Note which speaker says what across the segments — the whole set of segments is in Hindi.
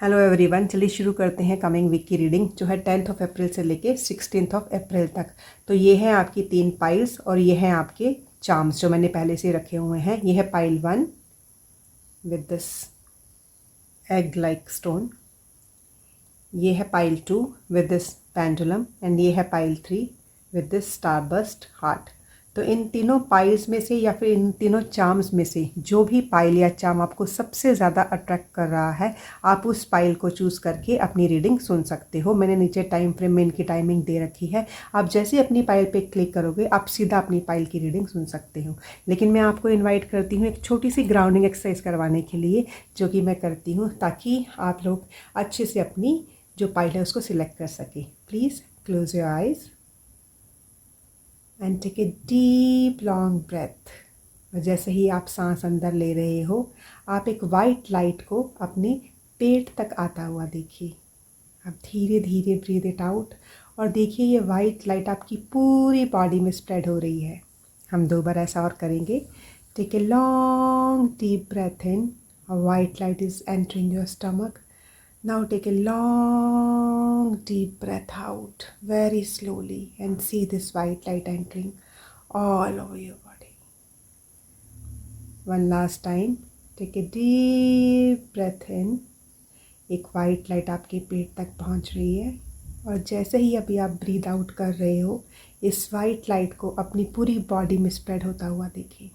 Speaker 1: हेलो एवरीवन, चलिए शुरू करते हैं कमिंग वीक की रीडिंग जो है 10th ऑफ अप्रैल से लेके 16th ऑफ अप्रैल तक। तो ये हैं आपकी 3 पाइल्स और ये हैं आपके चार्म्स जो मैंने पहले से रखे हुए हैं। ये है pile 1 with this egg like stone, ये है pile 2 with this pendulum and ये है पाइल 3 विद दिस स्टारबस्ट हार्ट। तो इन तीनों पाइल्स में से या फिर इन तीनों चार्म्स में से जो भी पाइल या चार्म आपको सबसे ज़्यादा अट्रैक्ट कर रहा है, आप उस पाइल को चूज़ करके अपनी रीडिंग सुन सकते हो। मैंने नीचे टाइम फ्रेम में इनकी टाइमिंग दे रखी है। आप जैसे अपनी पाइल पे क्लिक करोगे आप सीधा अपनी पाइल की रीडिंग सुन सकते हो। लेकिन मैं आपको इन्वाइट करती हूँ एक छोटी सी ग्राउंडिंग एक्सरसाइज करवाने के लिए, जो कि मैं करती हूँ ताकि आप लोग अच्छे से अपनी जो पाइल है उसको सिलेक्ट कर सके। Please close your eyes and take a deep long breath. और जैसे ही आप सांस अंदर ले रहे हो, आप एक वाइट लाइट को अपने पेट तक आता हुआ देखिए। आप धीरे धीरे ब्रीथ इट आउट और देखिए ये वाइट लाइट आपकी पूरी बॉडी में स्प्रेड हो रही है। हम 2 बार ऐसा और करेंगे। Take a long deep breath in, a white light is entering your stomach. Now take a long deep breath out very slowly and see this white light entering all over your body. One last time, take a deep breath in. एक वाइट लाइट आपके पेट तक पहुंच रही है और जैसे ही अभी आप ब्रीद आउट कर रहे हो, इस वाइट लाइट को अपनी पूरी बॉडी में स्प्रेड होता हुआ देखिए।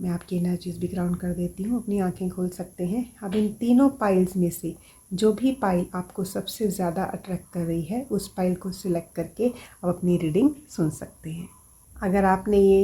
Speaker 1: मैं आपकी एनर्जीज भी ग्राउंड कर देती हूँ। अपनी आंखें खोल सकते हैं। अब इन तीनों पाइल्स में से जो भी पाइल आपको सबसे ज़्यादा अट्रैक्ट कर रही है, उस पाइल को सिलेक्ट करके आप अपनी रीडिंग सुन सकते हैं। अगर आपने ये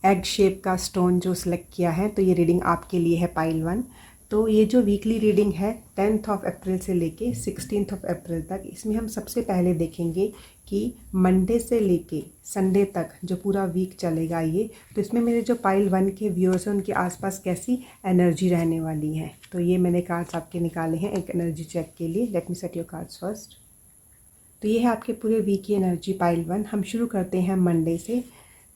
Speaker 1: एग शेप का स्टोन जो सिलेक्ट किया है, तो ये रीडिंग आपके लिए है पाइल 1। तो ये जो वीकली रीडिंग है 10th ऑफ अप्रैल से लेके 16th ऑफ अप्रैल तक, इसमें हम सबसे पहले देखेंगे कि मंडे से लेके संडे तक जो पूरा वीक चलेगा ये, तो इसमें मेरे जो पाइल 1 के व्यूअर्स हैं उनके आसपास कैसी एनर्जी रहने वाली है। तो ये मैंने कार्ड्स आपके निकाले हैं एक एनर्जी चेक के लिए। Let me set your cards first. तो ये है आपके पूरे वीक की एनर्जी पाइल 1। हम शुरू करते हैं मंडे से।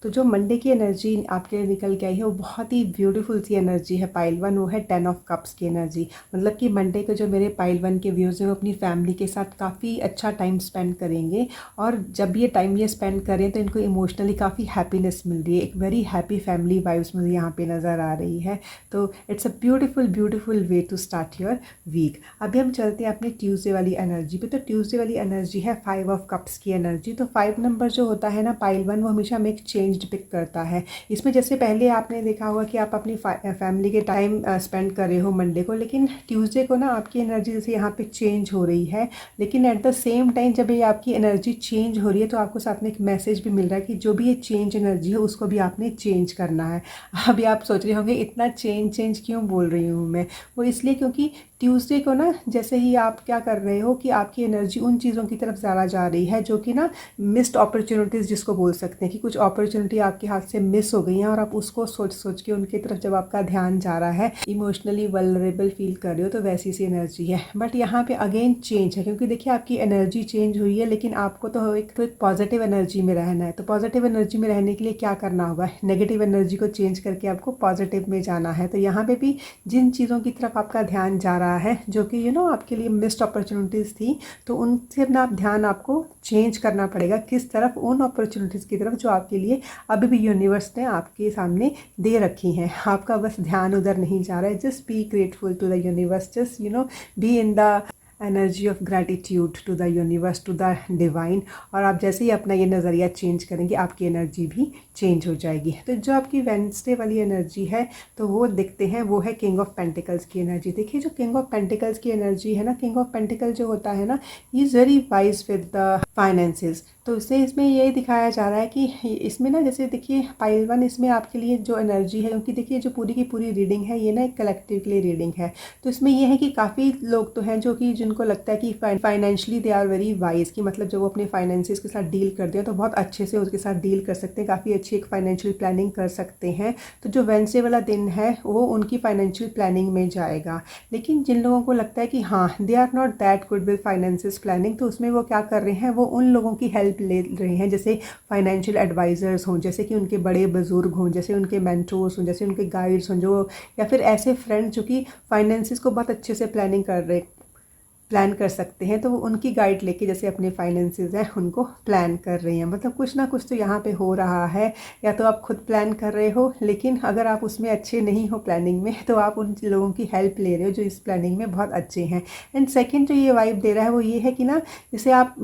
Speaker 1: तो जो मंडे की एनर्जी आपके लिए निकल के आई है वो बहुत ही ब्यूटीफुल सी एनर्जी है पाइल 1। वो है 10 ऑफ कप्स की एनर्जी। मतलब कि मंडे को जो मेरे पाइल 1 के व्यूज़ हैं वो अपनी फैमिली के साथ काफ़ी अच्छा टाइम स्पेंड करेंगे और जब ये टाइम ये स्पेंड करें तो इनको इमोशनली काफ़ी हैप्पीनेस मिल रही है। एक वेरी हैप्पी फैमिली वाइब्स मुझे यहाँ पे नज़र आ रही है। तो it's a beautiful way to start your week. अभी हम चलते हैं अपनी ट्यूसडे वाली एनर्जी पे। तो ट्यूसडे वाली एनर्जी है 5 ऑफ कप्स की एनर्जी। तो 5 नंबर जो होता है ना पाइल 1, वो हमेशा हमें एक चेंज डिपिक्ट करता है। इसमें जैसे पहले आपने देखा होगा कि आप अपनी फैमिली के टाइम स्पेंड कर रहे हो मंडे को, लेकिन ट्यूसडे को ना आपकी एनर्जी जैसे यहाँ पे चेंज हो रही है। लेकिन एट द सेम टाइम जब ये आपकी एनर्जी चेंज हो रही है तो आपको साथ में एक मैसेज भी मिल रहा है कि जो भी ये चेंज एनर्जी है उसको भी आपने चेंज करना है। अभी आप सोच रहे होंगे इतना चेंज क्यों बोल रही हूँ मैं। वो इसलिए क्योंकि ट्यूसडे को ना जैसे ही आप क्या कर रहे हो कि आपकी एनर्जी उन चीज़ों की तरफ ज़्यादा जा रही है जो कि ना मिस्ड अपॉर्चुनिटीज़ जिसको बोल सकते हैं कि कुछ अपॉर्चुनिटी आपके हाथ से मिस हो गई हैं और आप उसको सोच के उनकी तरफ जब आपका ध्यान जा रहा है, इमोशनली वल्नरेबल फील कर रहे हो, तो वैसी सी एनर्जी है। बट यहाँ पे अगेन चेंज है क्योंकि देखिए आपकी एनर्जी चेंज हुई है, लेकिन आपको तो एक पॉजिटिव एनर्जी में रहना है। तो पॉजिटिव एनर्जी में रहने के लिए क्या करना होगा, नेगेटिव एनर्जी को चेंज करके आपको पॉजिटिव में जाना है। तो यहाँ पे भी जिन चीज़ों की तरफ आपका ध्यान जा रहा है जो कि आपके लिए मिस्ड अपॉर्चुनिटीज़ थी, तो उनसे अपना ध्यान आपको चेंज करना पड़ेगा। किस तरफ, उन अपॉर्चुनिटीज़ की तरफ जो आपके लिए अभी भी यूनिवर्स ने आपके सामने दे रखी हैं। आपका बस ध्यान उधर नहीं जा रहा है। Just be grateful to the universe, just be in the energy of gratitude to the universe, to the divine. और आप जैसे ही अपना ये नज़रिया चेंज करेंगे आपकी एनर्जी भी चेंज हो जाएगी। तो जो आपकी वेडनेसडे वाली एनर्जी है तो वो देखते हैं, वो है किंग ऑफ पेंटिकल्स की एनर्जी। देखिए जो किंग ऑफ पेंटिकल्स की एनर्जी है ना, किंग ऑफ पेंटिकल जो होता है ना, he is very wise with the finances. तो इससे इसमें ये दिखाया जा रहा है कि इसमें ना जैसे देखिए पाइल 1 इसमें आपके लिए जो एनर्जी है, क्योंकि देखिए जो पूरी की पूरी रीडिंग है ये ना एक कलेक्टिव के लिए रीडिंग है। तो इसमें ये है कि काफ़ी लोग तो हैं जो कि जिनको लगता है कि financially they are very wise, कि मतलब जब वो अपने फाइनेंसेस के साथ डील करते हैं तो बहुत अच्छे से उसके साथ डील कर सकते हैं, काफ़ी अच्छी एक फाइनेंशियल प्लानिंग कर सकते हैं। तो जो वेडनेसडे वाला दिन है वो उनकी फाइनेंशियल प्लानिंग में जाएगा। लेकिन जिन लोगों को लगता है कि हाँ they are not that good with finances planning, तो उसमें वो क्या कर रहे हैं, वो उन लोगों की हेल्प ले रहे हैं, जैसे फाइनेंशियल एडवाइज़र्स हों, जैसे कि उनके बड़े बुज़ुर्ग हों, जैसे उनके मेंटोर्स हों, जैसे उनके गाइड्स हों, जो या फिर ऐसे फ्रेंड्स जो कि फाइनेंसिस को बहुत अच्छे से प्लान कर सकते हैं, तो वो उनकी गाइड लेके जैसे अपने फाइनेंसेस हैं उनको प्लान कर रही हैं। मतलब कुछ ना कुछ तो यहाँ पे हो रहा है, या तो आप खुद प्लान कर रहे हो, लेकिन अगर आप उसमें अच्छे नहीं हो प्लानिंग में, तो आप उन लोगों की हेल्प ले रहे हो जो इस प्लानिंग में बहुत अच्छे हैं। एंड सेकेंड जो ये वाइब दे रहा है वो ये है कि ना, जैसे आप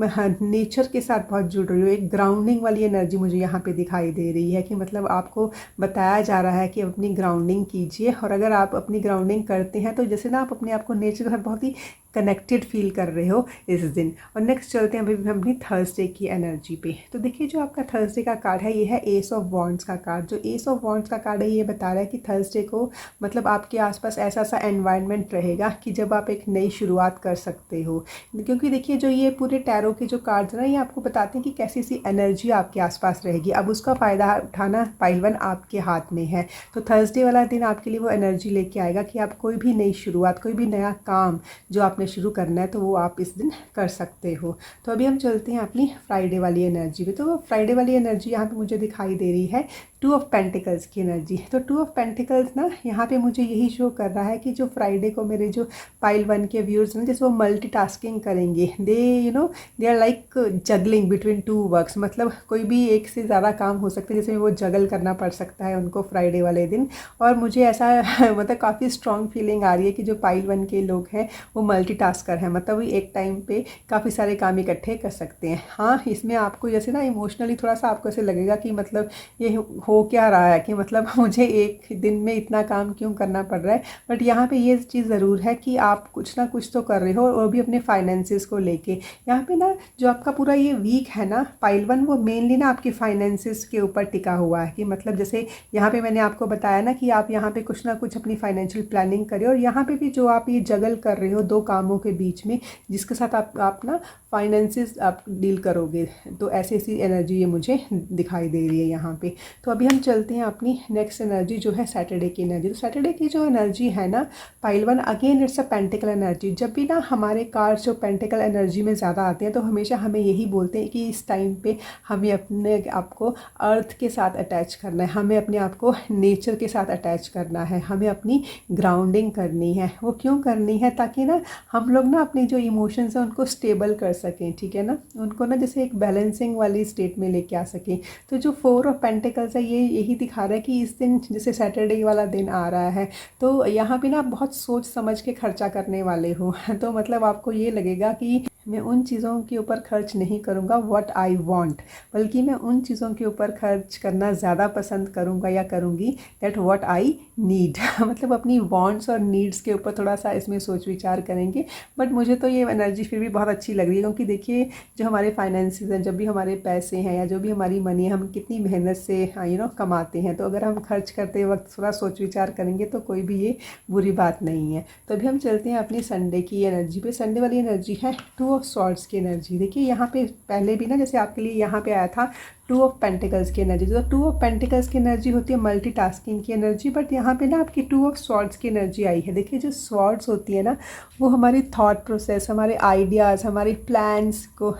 Speaker 1: नेचर के साथ बहुत जुड़ रही हो, एक ग्राउंडिंग वाली एनर्जी मुझे यहाँ पे दिखाई दे रही है कि मतलब आपको बताया जा रहा है कि अपनी ग्राउंडिंग कीजिए। और अगर आप अपनी ग्राउंडिंग करते हैं तो जैसे ना आप अपने आप को नेचर के साथ बहुत ही कनेक्टेड फील कर रहे हो इस दिन। और नेक्स्ट चलते हैं अभी हम अपनी थर्सडे की एनर्जी पे। तो देखिए जो आपका थर्सडे का कार्ड है ये है एस ऑफ वॉन्ड्स का कार्ड। जो एस ऑफ वॉन्ड्स का कार्ड है ये बता रहा है कि थर्सडे को मतलब आपके आसपास ऐसा सा एनवायरनमेंट रहेगा कि जब आप एक नई शुरुआत कर सकते हो। क्योंकि देखिए जो ये पूरे टैरो के जो कार्ड्स हैं ना, ये आपको बताते हैं कि कैसी सी एनर्जी आपके आसपास रहेगी। अब उसका फ़ायदा उठाना पाइल 1 आपके हाथ में है। तो थर्सडे वाला दिन आपके लिए वो एनर्जी लेके आएगा कि आप कोई भी नई शुरुआत, कोई भी नया काम जो आपने शुरू करना है तो वो आप इस दिन कर सकते हो। तो अभी हम चलते हैं अपनी फ्राइडे वाली एनर्जी पे। तो फ्राइडे वाली एनर्जी यहाँ पे मुझे दिखाई दे रही है 2 ऑफ पेंटिकल्स की एनर्जी। तो 2 ऑफ पेंटिकल्स ना यहाँ पे मुझे यही शो कर रहा है कि जो फ्राइडे को मेरे जो पाइल 1 के व्यूअर्स हैं, जैसे वो मल्टीटास्किंग करेंगे, they are like juggling between 2 works. मतलब कोई भी एक से ज़्यादा काम हो सकते हैं, जैसे वो जगल करना पड़ सकता है उनको फ्राइडे वाले दिन। और मुझे ऐसा मतलब काफ़ी स्ट्रॉन्ग फीलिंग आ रही है कि जो पाइल 1 के लोग हैं वो मल्टीटास्कर है। मतलब वो एक टाइम पे काफ़ी सारे काम इकट्ठे कर सकते हैं। हाँ, इसमें आपको जैसे ना इमोशनली थोड़ा सा आपको ऐसे लगेगा कि मतलब ये हो क्या रहा है, कि मतलब मुझे एक दिन में इतना काम क्यों करना पड़ रहा है। बट यहाँ पे ये चीज़ ज़रूर है कि आप कुछ ना कुछ तो कर रहे हो, और भी अपने फाइनेंसिस को लेके। यहाँ पे ना जो आपका पूरा ये वीक है ना पाइल 1, वो मेनली ना आपके फाइनेंसिस के ऊपर टिका हुआ है। कि मतलब जैसे यहाँ पे मैंने आपको बताया ना कि आप यहाँ पे कुछ ना कुछ अपनी फाइनेंशियल प्लानिंग करें, और यहाँ पे भी जो आप ये जगल कर रहे हो 2 कामों के बीच में, जिसके साथ आप ना फाइनेंसिस आप डील करोगे, तो ऐसी एनर्जी ये मुझे दिखाई दे रही है यहाँ पे। तो अभी हम चलते हैं अपनी नेक्स्ट एनर्जी जो है सैटरडे की एनर्जी। तो सैटरडे की जो एनर्जी है ना pile 1, again it's a pentacle energy. जब भी ना हमारे कार्ड्स जो पेंटिकल एनर्जी में ज़्यादा आते हैं तो हमेशा हमें यही बोलते हैं कि इस टाइम पे हमें अपने आप को अर्थ के साथ अटैच करना है, हमें अपने आप को नेचर के साथ अटैच करना है, हमें अपनी ग्राउंडिंग करनी है। वो क्यों करनी है? ताकि ना हम लोग ना अपने जो इमोशंस हैं उनको स्टेबल कर सकें, ठीक है ना, उनको ना जैसे एक बैलेंसिंग वाली स्टेट में लेके आ सकें। तो जो 4 ऑफ पेंटिकल्स है ये यही दिखा रहा है कि इस दिन जैसे सैटरडे वाला दिन आ रहा है, तो यहाँ पे ना आप बहुत सोच समझ के खर्चा करने वाले हो। तो मतलब आपको ये लगेगा कि मैं उन चीज़ों के ऊपर खर्च नहीं करूँगा व्हाट आई वांट, बल्कि मैं उन चीज़ों के ऊपर खर्च करना ज़्यादा पसंद करूँगा या करूँगी दैट व्हाट आई नीड। मतलब अपनी वांट्स और नीड्स के ऊपर थोड़ा सा इसमें सोच विचार करेंगे। बट मुझे तो ये एनर्जी फिर भी बहुत अच्छी लग रही है, क्योंकि देखिए जो हमारे फाइनेंसेस हैं, जब भी हमारे पैसे हैं या जो भी हमारी मनी है, हम कितनी मेहनत से कमाते हैं। तो अगर हम खर्च करते वक्त थोड़ा सोच विचार करेंगे तो कोई भी ये बुरी बात नहीं है। तो अभी हम चलते हैं अपनी संडे की एनर्जी पे। संडे वाली एनर्जी है 2 ऑफ सॉर्ड्स की एनर्जी। देखिए यहाँ पे पहले भी ना जैसे आपके लिए यहाँ पे आया था 2 ऑफ पेंटिकल्स की एनर्जी। तो 2 ऑफ पेंटिकल्स की एनर्जी होती है मल्टीटास्किंग की एनर्जी, बट यहाँ पे ना आपकी 2 ऑफ स्वॉर्ड्स की एनर्जी आई है। देखिए जो स्वॉर्ड्स होती है ना वो हमारी थॉट प्रोसेस, हमारे आइडियाज़, हमारे प्लान्स को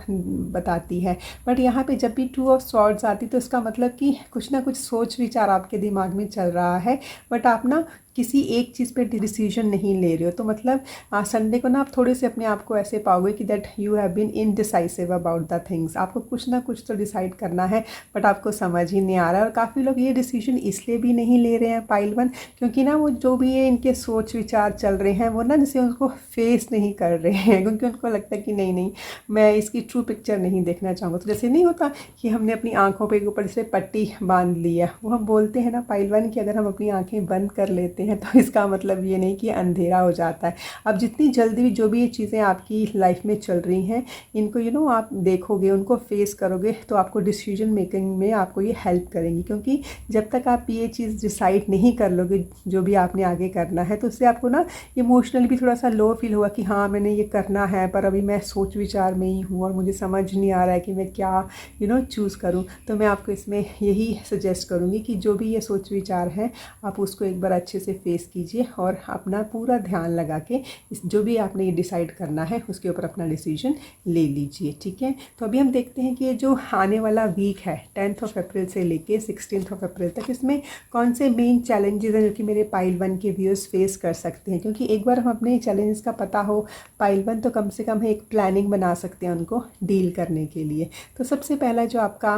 Speaker 1: बताती है। बट यहाँ पे जब भी 2 ऑफ स्वॉर्ड्स आती तो इसका मतलब कि कुछ ना कुछ सोच विचार आपके दिमाग में चल रहा है, बट आप ना किसी एक चीज़ पे डिसीजन नहीं ले रहे हो। तो मतलब संडे को ना आप थोड़े से अपने आप को ऐसे पाओगे कि that you have been indecisive about the things. आपको कुछ ना कुछ तो डिसाइड करना है, बट आपको समझ ही नहीं आ रहा है। और काफ़ी लोग ये डिसीजन इसलिए भी नहीं ले रहे हैं पाइल 1, क्योंकि ना वो जो भी ये इनके सोच विचार चल रहे हैं वो ना जैसे उनको फेस नहीं कर रहे हैं, क्योंकि उनको लगता है कि नहीं मैं इसकी ट्रू पिक्चर नहीं देखना चाहूँगा। तो जैसे नहीं होता कि हमने अपनी आँखों पे ऊपर जैसे पट्टी बांध ली है, वो हम बोलते हैं ना पाइल 1 कि अगर हम अपनी आँखें बंद कर लेते हैं तो इसका मतलब ये नहीं कि अंधेरा हो जाता है। अब जितनी जल्दी जो भी ये चीज़ें आपकी लाइफ में चल रही हैं, इनको आप देखोगे, उनको फेस करोगे, तो आपको डिसीजन डिसीजन मेकिंग में आपको ये हेल्प करेंगी, क्योंकि जब तक आप ये चीज़ डिसाइड नहीं कर लोगे जो भी आपने आगे करना है, तो उससे आपको ना इमोशनली भी थोड़ा सा लो फील होगा कि हाँ मैंने ये करना है, पर अभी मैं सोच विचार में ही हूँ और मुझे समझ नहीं आ रहा है कि मैं क्या चूज़ करूँ। तो मैं आपको इसमें यही सजेस्ट करूँगी कि जो भी ये सोच विचार है आप उसको एक बार अच्छे से फेस कीजिए और अपना पूरा ध्यान लगा के जो भी आपने ये डिसाइड करना है उसके ऊपर अपना डिसीजन ले लीजिए, ठीक है। तो अभी हम देखते हैं कि ये जो आने वाला वीक है 10 अप्रैल से लेके 16 अप्रैल तक, इसमें कौन से मेन चैलेंजेस हैं जो कि मेरे पाइल 1 के व्यूअर्स फेस कर सकते हैं। क्योंकि एक बार हम अपने चैलेंजेस का पता हो पाइल 1 तो कम से कम एक प्लानिंग बना सकते हैं उनको डील करने के लिए। तो सबसे पहला जो आपका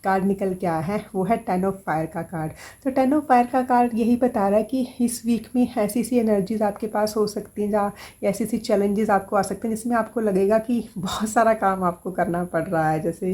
Speaker 1: कार्ड निकल के आया है वो है 10 ऑफ फायर का कार्ड। तो 10 ऑफ फायर का कार्ड यही बता रहा है कि इस वीक में ऐसी सी एनर्जीज आपके पास हो सकती हैं जहाँ ऐसी सी चैलेंजेस आपको आ सकते हैं जिसमें आपको लगेगा कि बहुत सारा काम आपको करना पड़ रहा है। जैसे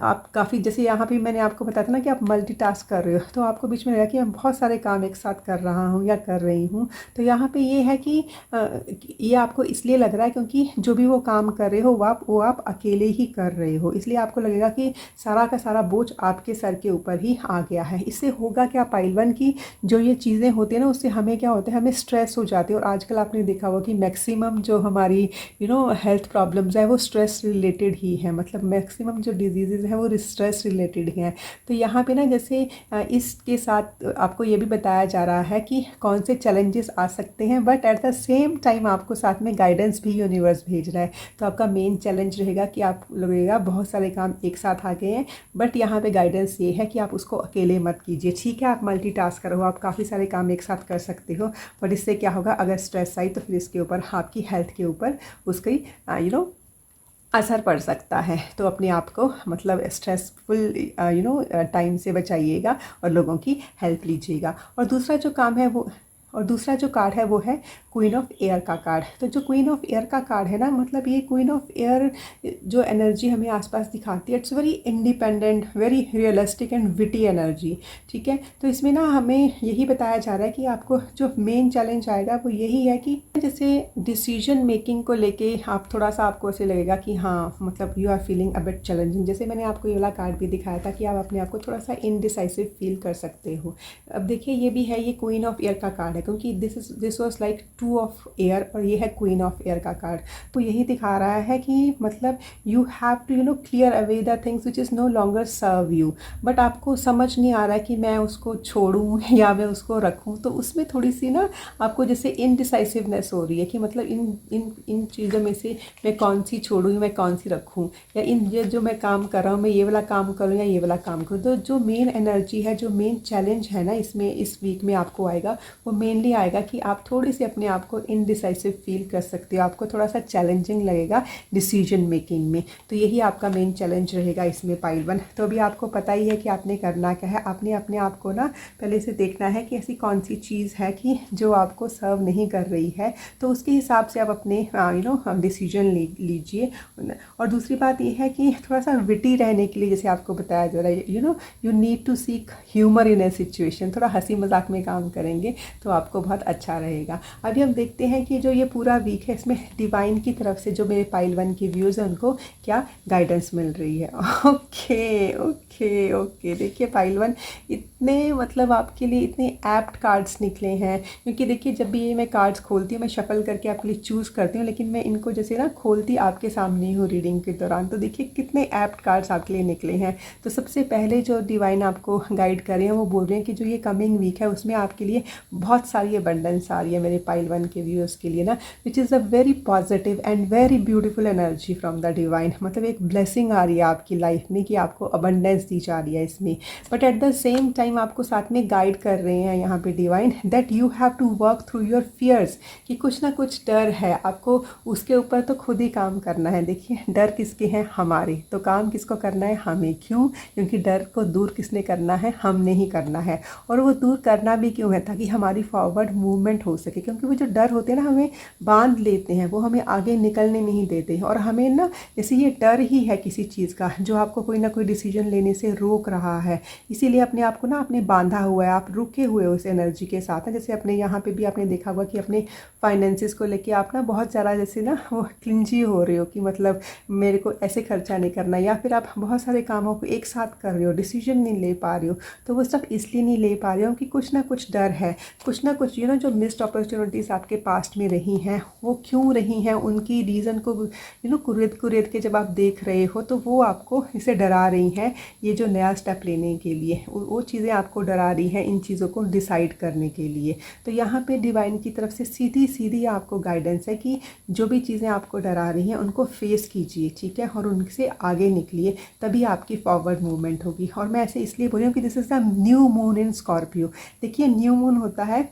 Speaker 1: आप काफ़ी, जैसे यहाँ पे मैंने आपको बताया था ना कि आप मल्टीटास्क कर रहे हो, तो आपको बीच में लगा कि मैं बहुत सारे काम एक साथ कर रहा हूँ या कर रही हूँ। तो यहाँ पे ये है कि ये आपको इसलिए लग रहा है क्योंकि जो भी वो काम कर रहे हो वो आप अकेले ही कर रहे हो, इसलिए आपको लगेगा कि सारा का सारा बोझ आपके सर के ऊपर ही आ गया है। इससे होगा क्या, पाइल 1 की जो ये चीज़ें होती हैं ना उससे हमें क्या होता है, हमें स्ट्रेस हो जाती है। और आजकल आपने देखा होगा कि मैक्सिमम जो हमारी हेल्थ प्रॉब्लम्स है वो स्ट्रेस रिलेटेड ही है, मतलब मैक्सिमम जो डिजीज़ हैं वो स्ट्रेस रिलेटेड हैं। तो यहाँ पे ना जैसे इसके साथ आपको ये भी बताया जा रहा है कि कौन से चैलेंजेस आ सकते हैं, but at the same time आपको साथ में गाइडेंस भी यूनिवर्स भेज रहा है। तो आपका मेन चैलेंज रहेगा कि आप लगेगा बहुत सारे काम एक साथ आ गए हैं, बट यहाँ पे गाइडेंस ये है कि आप उसको अकेले मत कीजिए, ठीक है। आप मल्टीटास्कर हो, आप काफ़ी सारे काम एक साथ कर सकते हो, बट इससे क्या होगा, अगर स्ट्रेस आई तो फिर इसके ऊपर आपकी हेल्थ के ऊपर उसकी असर पड़ सकता है। तो अपने आप को मतलब स्ट्रेसफुल टाइम से बचाइएगा और लोगों की हेल्प लीजिएगा। और दूसरा जो कार्ड है वो है क्वीन ऑफ एयर का कार्ड। तो जो क्वीन ऑफ एयर का कार्ड है ना, मतलब ये क्वीन ऑफ एयर जो एनर्जी हमें आसपास दिखाती है, it's very independent, very realistic and witty energy, ठीक है। तो इसमें ना हमें यही बताया जा रहा है कि आपको जो मेन चैलेंज आएगा वो यही है कि जैसे डिसीजन मेकिंग को लेके आप थोड़ा सा, आपको ऐसे लगेगा कि हाँ मतलब you are feeling a bit challenging. जैसे मैंने आपको ये वाला कार्ड भी दिखाया था कि आप अपने आप को थोड़ा सा इनडिसाइसिव फील कर सकते हो। अब देखिए ये भी है, ये क्वीन ऑफ एयर का कार्ड है, क्योंकि this was like 2 of air और ये है क्वीन ऑफ एयर का कार्ड। तो यही दिखा रहा है कि मतलब you have to clear away the things which is no longer serve you, but आपको समझ नहीं आ रहा है कि मैं उसको छोड़ूं या मैं उसको रखूं। तो उसमें थोड़ी सी ना आपको जैसे इनडिसाइसिवनेस हो रही है कि मतलब इन चीज़ों में से मैं कौन सी छोड़ूं या मैं कौन सी रखूं, या ये जो मैं काम कर रहा हूँ मैं ये वाला काम करूँ या ये वाला काम करूँ। तो जो मेन एनर्जी है, जो मेन चैलेंज है ना इसमें इस वीक में आपको आएगा, वो मेनली आएगा कि आप थोड़ी सी अपने आप को इनडिसाइसिव फील कर सकते हो, आपको थोड़ा सा चैलेंजिंग लगेगा डिसीजन मेकिंग में। तो यही आपका मेन चैलेंज रहेगा इसमें पाइल 1। तो अभी आपको पता ही है कि आपने करना क्या है, आपने अपने आप को ना पहले से देखना है कि ऐसी कौन सी चीज़ है कि जो आपको सर्व नहीं कर रही है, तो उसके हिसाब से आप अपने डिसीजन लीजिए। और दूसरी बात ये है कि थोड़ा सा विटी रहने के लिए, जैसे आपको बताया जा रहा है you need to seek humour in a situation, थोड़ा हंसी मजाक में काम करेंगे तो आपको बहुत अच्छा रहेगा। अभी हम देखते हैं कि जो ये पूरा वीक है इसमें डिवाइन की तरफ से जो मेरे पाइल 1 के व्यूज़ हैं उनको क्या गाइडेंस मिल रही है। ओके ओके ओके, देखिए पाइल 1 इतने मतलब आपके लिए इतने एप्ट कार्ड्स निकले हैं, क्योंकि देखिए जब भी ये मैं कार्ड्स खोलती हूँ मैं शफल करके आपके लिए चूज़ करती हूँ, लेकिन मैं इनको जैसे ना खोलती आपके सामने ही हूँ रीडिंग के दौरान। तो देखिए कितने एप्ट कार्ड्स आपके लिए निकले हैं। तो सबसे पहले जो डिवाइन आपको गाइड कर रहे हैं वो बोल रहे हैं कि जो ये कमिंग वीक है उसमें आपके लिए बहुत सारी अबंडेंस आ रही है मेरे पाइल 1 के व्यूअर्स के लिए ना, which is a very positive and very beautiful energy from the divine. मतलब एक ब्लेसिंग आ रही है आपकी लाइफ में कि आपको अबंडेंस दी जा रही है इसमें, but at the same time आपको साथ में गाइड कर रहे हैं यहाँ पे divine that you have to work through your fears, कि कुछ ना कुछ डर है आपको, उसके ऊपर तो खुद ही काम करना है। देखिए डर किसके हैं, हमारे, तो काम किसको करना है, हमें। क्यों? क्योंकि डर को दूर किसने करना है, हमने ही करना है। और वो दूर करना भी क्यों है, ताकि हमारी फॉरवर्ड मूवमेंट हो सके, क्योंकि वो जो डर होते हैं ना हमें बांध लेते हैं, वो हमें आगे निकलने नहीं देते हैं। और हमें ना जैसे ये डर ही है किसी चीज़ का जो आपको कोई ना कोई डिसीजन लेने से रोक रहा है, इसीलिए अपने आप को ना आपने बांधा हुआ है, आप रुके हुए हो उस एनर्जी के साथ। जैसे अपने यहाँ पे भी आपने देखा होगा कि अपने फाइनेंसिस को लेके आप ना बहुत ज़्यादा जैसे ना वो क्लिंजी हो रहे हो कि मतलब मेरे को ऐसे खर्चा नहीं करना, या फिर आप बहुत सारे कामों को एक साथ कर रहे हो, डिसीजन नहीं ले पा रहे हो। तो वो सब इसलिए नहीं ले पा रहे हो कि कुछ ना कुछ डर है, कुछ ना कुछ जो मिस्ड अपॉर्चुनिटीज़ आपके पास्ट में रही हैं वो क्यों रही हैं, उनकी रीज़न को कुरेद कुरेद के जब आप देख रहे हो तो वो आपको इसे डरा रही हैं। ये जो नया स्टेप लेने के लिए वो चीज़ें आपको डरा रही हैं इन चीज़ों को डिसाइड करने के लिए। तो यहाँ पे डिवाइन की तरफ से सीधी सीधी आपको गाइडेंस है कि जो भी चीज़ें आपको डरा रही हैं उनको फेस कीजिए, ठीक है, और उनसे आगे निकलिए, तभी आपकी फॉरवर्ड मूवमेंट होगी। और मैं ऐसे इसलिए बोल रही हूँ कि this is the new moon in Scorpio. देखिए न्यू मून होता है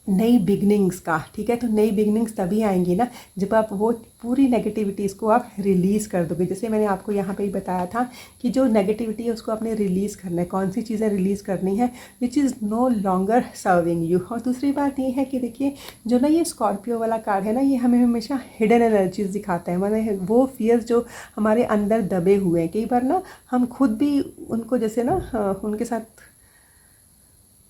Speaker 1: नई बिगनिंग्स का, ठीक है। तो नई बिगनिंग्स तभी आएंगी ना जब आप वो पूरी नेगेटिविटीज़ को आप रिलीज़ कर दोगे। जैसे मैंने आपको यहाँ पे ही बताया था कि जो नेगेटिविटी है उसको आपने रिलीज़ करना है। कौन सी चीज़ें रिलीज़ करनी है? Which is no longer serving you. और दूसरी बात ये है कि देखिए जो ना ये स्कॉर्पियो वाला कार्ड है ना, ये हमें हमेशा हिडन एनर्जीज दिखाता है, मतलब वो फियर्स जो हमारे अंदर दबे हुए हैं। कई बार ना हम खुद भी उनको जैसे ना उनके साथ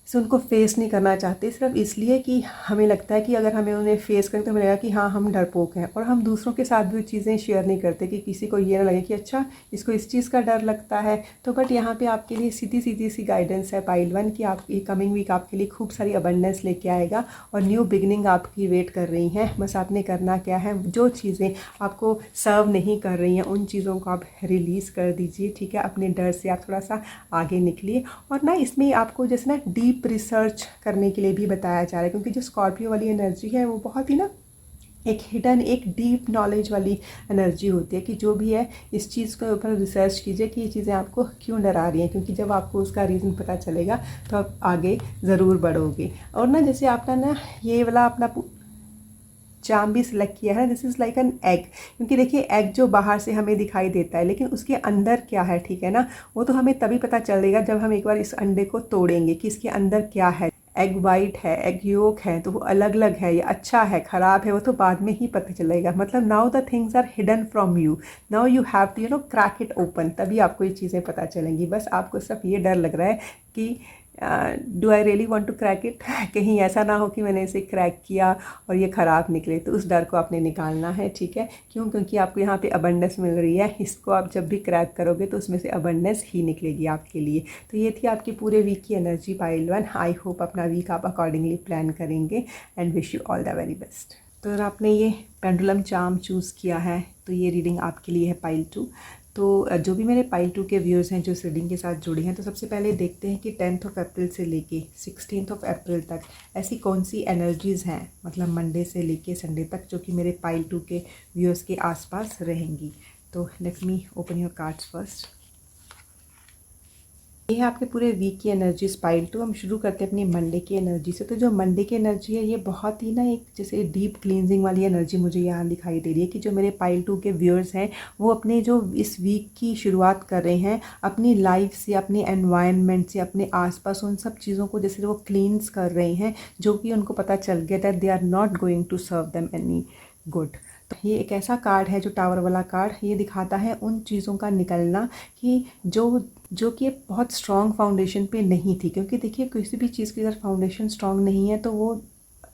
Speaker 1: से उनको फेस नहीं करना चाहते, सिर्फ इसलिए कि हमें लगता है कि अगर हमें उन्हें फेस करें तो हमें लगेगा कि हाँ हम डरपोक हैं। और हम दूसरों के साथ भी चीज़ें शेयर नहीं करते कि किसी को ये ना लगे कि अच्छा इसको इस चीज़ का डर लगता है। तो बट यहाँ पे आपके लिए सीधी सीधी सी गाइडेंस है पाइल 1 कि आप ये कमिंग वीक आपके लिए खूब सारी अबंडेंस लेके आएगा और न्यू बिगनिंग आपकी वेट कर रही हैं। बस आपने करना क्या है, जो चीज़ें आपको सर्व नहीं कर रही हैं उन चीज़ों को आप रिलीज़ कर दीजिए, ठीक है। अपने डर से आप थोड़ा सा आगे निकलिए। और ना इसमें आपको जैसे ना डीप रिसर्च करने के लिए भी बताया जा रहा है, क्योंकि जो स्कॉर्पियो वाली एनर्जी है वो बहुत ही ना एक हिडन, एक डीप नॉलेज वाली एनर्जी होती है कि जो भी है इस चीज़ के ऊपर रिसर्च कीजिए कि ये चीज़ें आपको क्यों डरा रही हैं, क्योंकि जब आपको उसका रीज़न पता चलेगा तो आप आगे ज़रूर बढ़ोगे। और ना जैसे आपका ना ये वाला अपना चार्म भी सिलेक्ट किया है, this is like an egg. क्योंकि देखिए एग जो बाहर से हमें दिखाई देता है लेकिन उसके अंदर क्या है, ठीक है ना, वो तो हमें तभी पता चलेगा जब हम एक बार इस अंडे को तोड़ेंगे कि इसके अंदर क्या है। एग वाइट है, एग योक है, तो वो अलग अलग है, ये अच्छा है ख़राब है वो तो बाद में ही पता चलेगा। मतलब now the things are hidden from you, now you have to crack it open, तभी आपको ये चीज़ें पता चलेंगी। बस आपको सिर्फ ये डर लग रहा है कि do I really want to crack it, कहीं ऐसा ना हो कि मैंने इसे क्रैक किया और ये ख़राब निकले। तो उस डर को आपने निकालना है, ठीक है। क्यों? क्योंकि आपको यहाँ पे अबंडेंस मिल रही है, इसको आप जब भी क्रैक करोगे तो उसमें से अबंडेंस ही निकलेगी आपके लिए। तो ये थी आपकी पूरे वीक की एनर्जी पाइल 1। आई होप अपना वीक आप अकॉर्डिंगली प्लान करेंगे and wish you all the very best. तो अगर आपने ये पेंडुलम चार्म चूज़ किया है तो ये रीडिंग आपके लिए है पाइल 2। तो जो भी मेरे पाइल 2 के व्यूअर्स हैं जो इस रीडिंग के साथ जुड़े हैं, तो सबसे पहले देखते हैं कि 10th ऑफ अप्रैल से लेके 16th ऑफ अप्रैल तक ऐसी कौन सी एनर्जीज़ हैं, मतलब मंडे से लेके संडे तक, जो कि मेरे पाइल 2 के व्यूअर्स के आसपास रहेंगी। तो let me open your cards first. ये है आपके पूरे वीक की एनर्जीज पाइल 2। हम शुरू करते हैं अपनी मंडे की एनर्जी से। तो जो मंडे की एनर्जी है ये बहुत ही ना एक जैसे डीप क्लींजिंग वाली एनर्जी मुझे यहाँ दिखाई दे रही है कि जो मेरे पाइल 2 के व्यूअर्स हैं वो अपने जो इस वीक की शुरुआत कर रहे हैं अपनी लाइफ से, अपने एनवायरनमेंट से, अपने आसपास उन सब चीज़ों को जैसे वो क्लींस कर रहे हैं जो कि उनको पता चल गया that they are not going to serve them any good. तो ये एक ऐसा कार्ड है जो टावर वाला कार्ड, ये दिखाता है उन चीज़ों का निकलना कि जो कि बहुत स्ट्रॉन्ग फाउंडेशन पे नहीं थी। क्योंकि देखिए किसी भी चीज़ की अगर फाउंडेशन स्ट्रॉन्ग नहीं है तो वो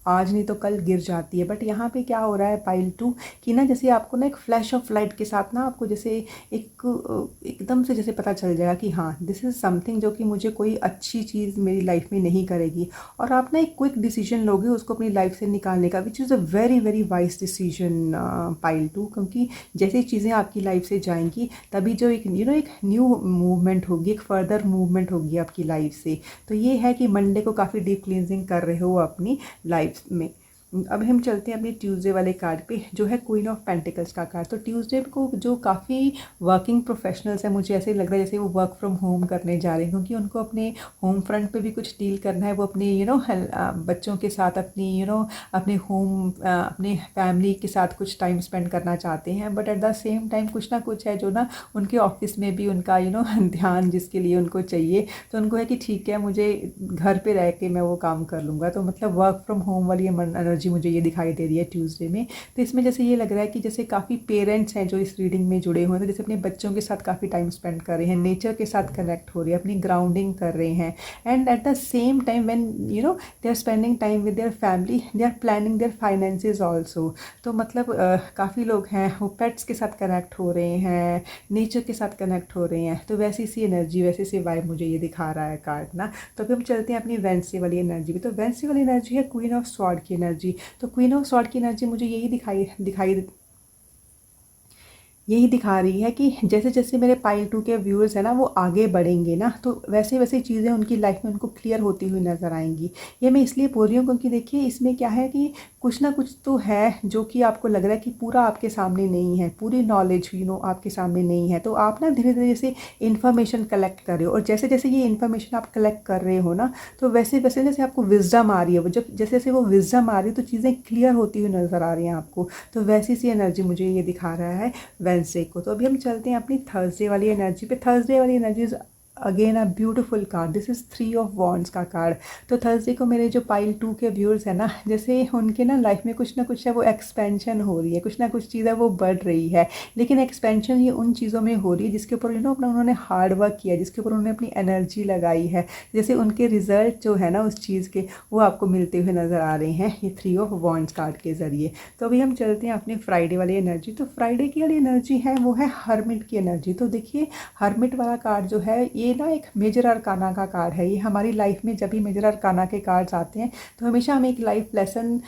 Speaker 1: आज नहीं तो कल गिर जाती है। बट यहाँ पे क्या हो रहा है पाइल 2 कि ना जैसे आपको ना एक फ्लैश ऑफ लाइट के साथ ना आपको जैसे एकदम से जैसे पता चल जाएगा कि हाँ दिस इज़ समथिंग जो कि मुझे कोई अच्छी चीज़ मेरी लाइफ में नहीं करेगी। और आप ना एक क्विक डिसीजन लोगे उसको अपनी लाइफ से निकालने का, which is a very very wise decision pile 2। क्योंकि जैसे चीज़ें आपकी लाइफ से जाएंगी तभी जो एक एक न्यू मूवमेंट होगी, एक फर्दर मूवमेंट होगी आपकी लाइफ से। तो ये है कि मंडे को काफ़ी डीप क्लींजिंग कर रहे हो अपनी लाइफ में। अब हम चलते हैं अपने ट्यूसडे वाले कार्ड पे, जो है क्वीन ऑफ पेंटिकल्स का कार्ड। तो ट्यूसडे को जो काफ़ी वर्किंग प्रोफेशनल्स हैं, मुझे ऐसे लग रहा है जैसे वो वर्क फ्रॉम होम करने जा रहे हैं, क्योंकि उनको अपने होम फ्रंट पे भी कुछ डील करना है। वो अपने बच्चों के साथ अपनी अपने होम अपने फैमिली के साथ कुछ टाइम स्पेंड करना चाहते हैं, but at the same time कुछ ना कुछ है जो ना उनके ऑफिस में भी उनका ध्यान जिसके लिए उनको चाहिए, तो उनको है कि ठीक है मुझे घर पे रह के मैं वो काम कर लूँगा। तो मतलब वर्क फ्रॉम होम वाली एनर्जी मुझे ये दिखाई दे रही है ट्यूसडे में। तो इसमें जैसे ये लग रहा है कि जैसे काफ़ी पेरेंट्स हैं जो इस रीडिंग में जुड़े हुए हैं, तो जैसे अपने बच्चों के साथ काफ़ी टाइम स्पेंड कर रहे हैं, नेचर के साथ कनेक्ट हो रहे हैं, अपनी ग्राउंडिंग कर रहे हैं, and at the same time when they are spending time with their family, they are planning their finances also. तो मतलब काफ़ी लोग हैं वो पेट्स के साथ कनेक्ट हो रहे हैं, नेचर के साथ कनेक्ट हो रहे हैं। तो वैसी सी एनर्जी, वैसी सी वाइब मुझे ये दिखा रहा है कार्ड ना। तो अभी हम चलते हैं अपनी वेंसडे वाली एनर्जी भी। तो वेंसडे वाली एनर्जी है क्वीन ऑफ स्वॉर्ड की एनर्जी। तो क्वीन ऑफ स्वॉर्ड की एनर्जी मुझे यही दिखा रही है कि जैसे जैसे मेरे पाइल 2 के व्यूअर्स हैं ना वो आगे बढ़ेंगे ना, तो वैसे वैसे चीज़ें उनकी लाइफ में उनको क्लियर होती हुई नज़र आएंगी। ये मैं इसलिए बोल रही हूँ क्योंकि देखिए इसमें क्या है कि कुछ ना कुछ तो है जो कि आपको लग रहा है कि पूरा आपके सामने नहीं है, पूरी नॉलेज आपके सामने नहीं है। तो आप ना धीरे धीरे जैसे इन्फॉर्मेशन कलेक्ट कर रहे हो, और जैसे जैसे ये इन्फॉर्मेशन आप कलेक्ट कर रहे हो ना, तो वैसे वैसे जैसे आपको विजडम आ रही है, वो जब जैसे जैसे वो विजडम आ रही है तो चीज़ें क्लियर होती हुई नज़र आ रही हैं आपको। तो वैसी सी एनर्जी मुझे ये दिखा रहा है वेंसडे को। तो अभी हम चलते हैं अपनी थर्सडे वाली एनर्जी पे। थर्सडे वाली energy again a beautiful card, this is 3 of wands का कार्ड। तो थर्सडे को मेरे जो पाइल 2 के व्यूअर्स हैं ना, जैसे उनके ना लाइफ में कुछ ना कुछ है वो एक्सपेंशन हो रही है, कुछ ना कुछ चीज़ है वो बढ़ रही है, लेकिन एक्सपेंशन ये उन चीज़ों में हो रही है जिसके ऊपर अपना उन्होंने हार्ड वर्क किया, जिसके ऊपर उन्होंने अपनी एनर्जी लगाई है। जैसे उनके रिजल्ट जो है ना उस चीज़ के, वो आपको मिलते हुए नज़र आ रहे हैं ये 3 ऑफ वॉन्ड्स कार्ड के ज़रिए। तो अभी हम चलते हैं अपने फ्राइडे वाली एनर्जी। तो फ्राइडे की वाली एनर्जी है वो है हर्मिट की एनर्जी। तो देखिए हर्मिट वाला कार्ड जो है ये ना एक मेजर अरकाना का कार्ड है। ये हमारी लाइफ में जब भी मेजर अरकाना के कार्ड्स आते हैं तो हमेशा हमें एक लाइफ लेसन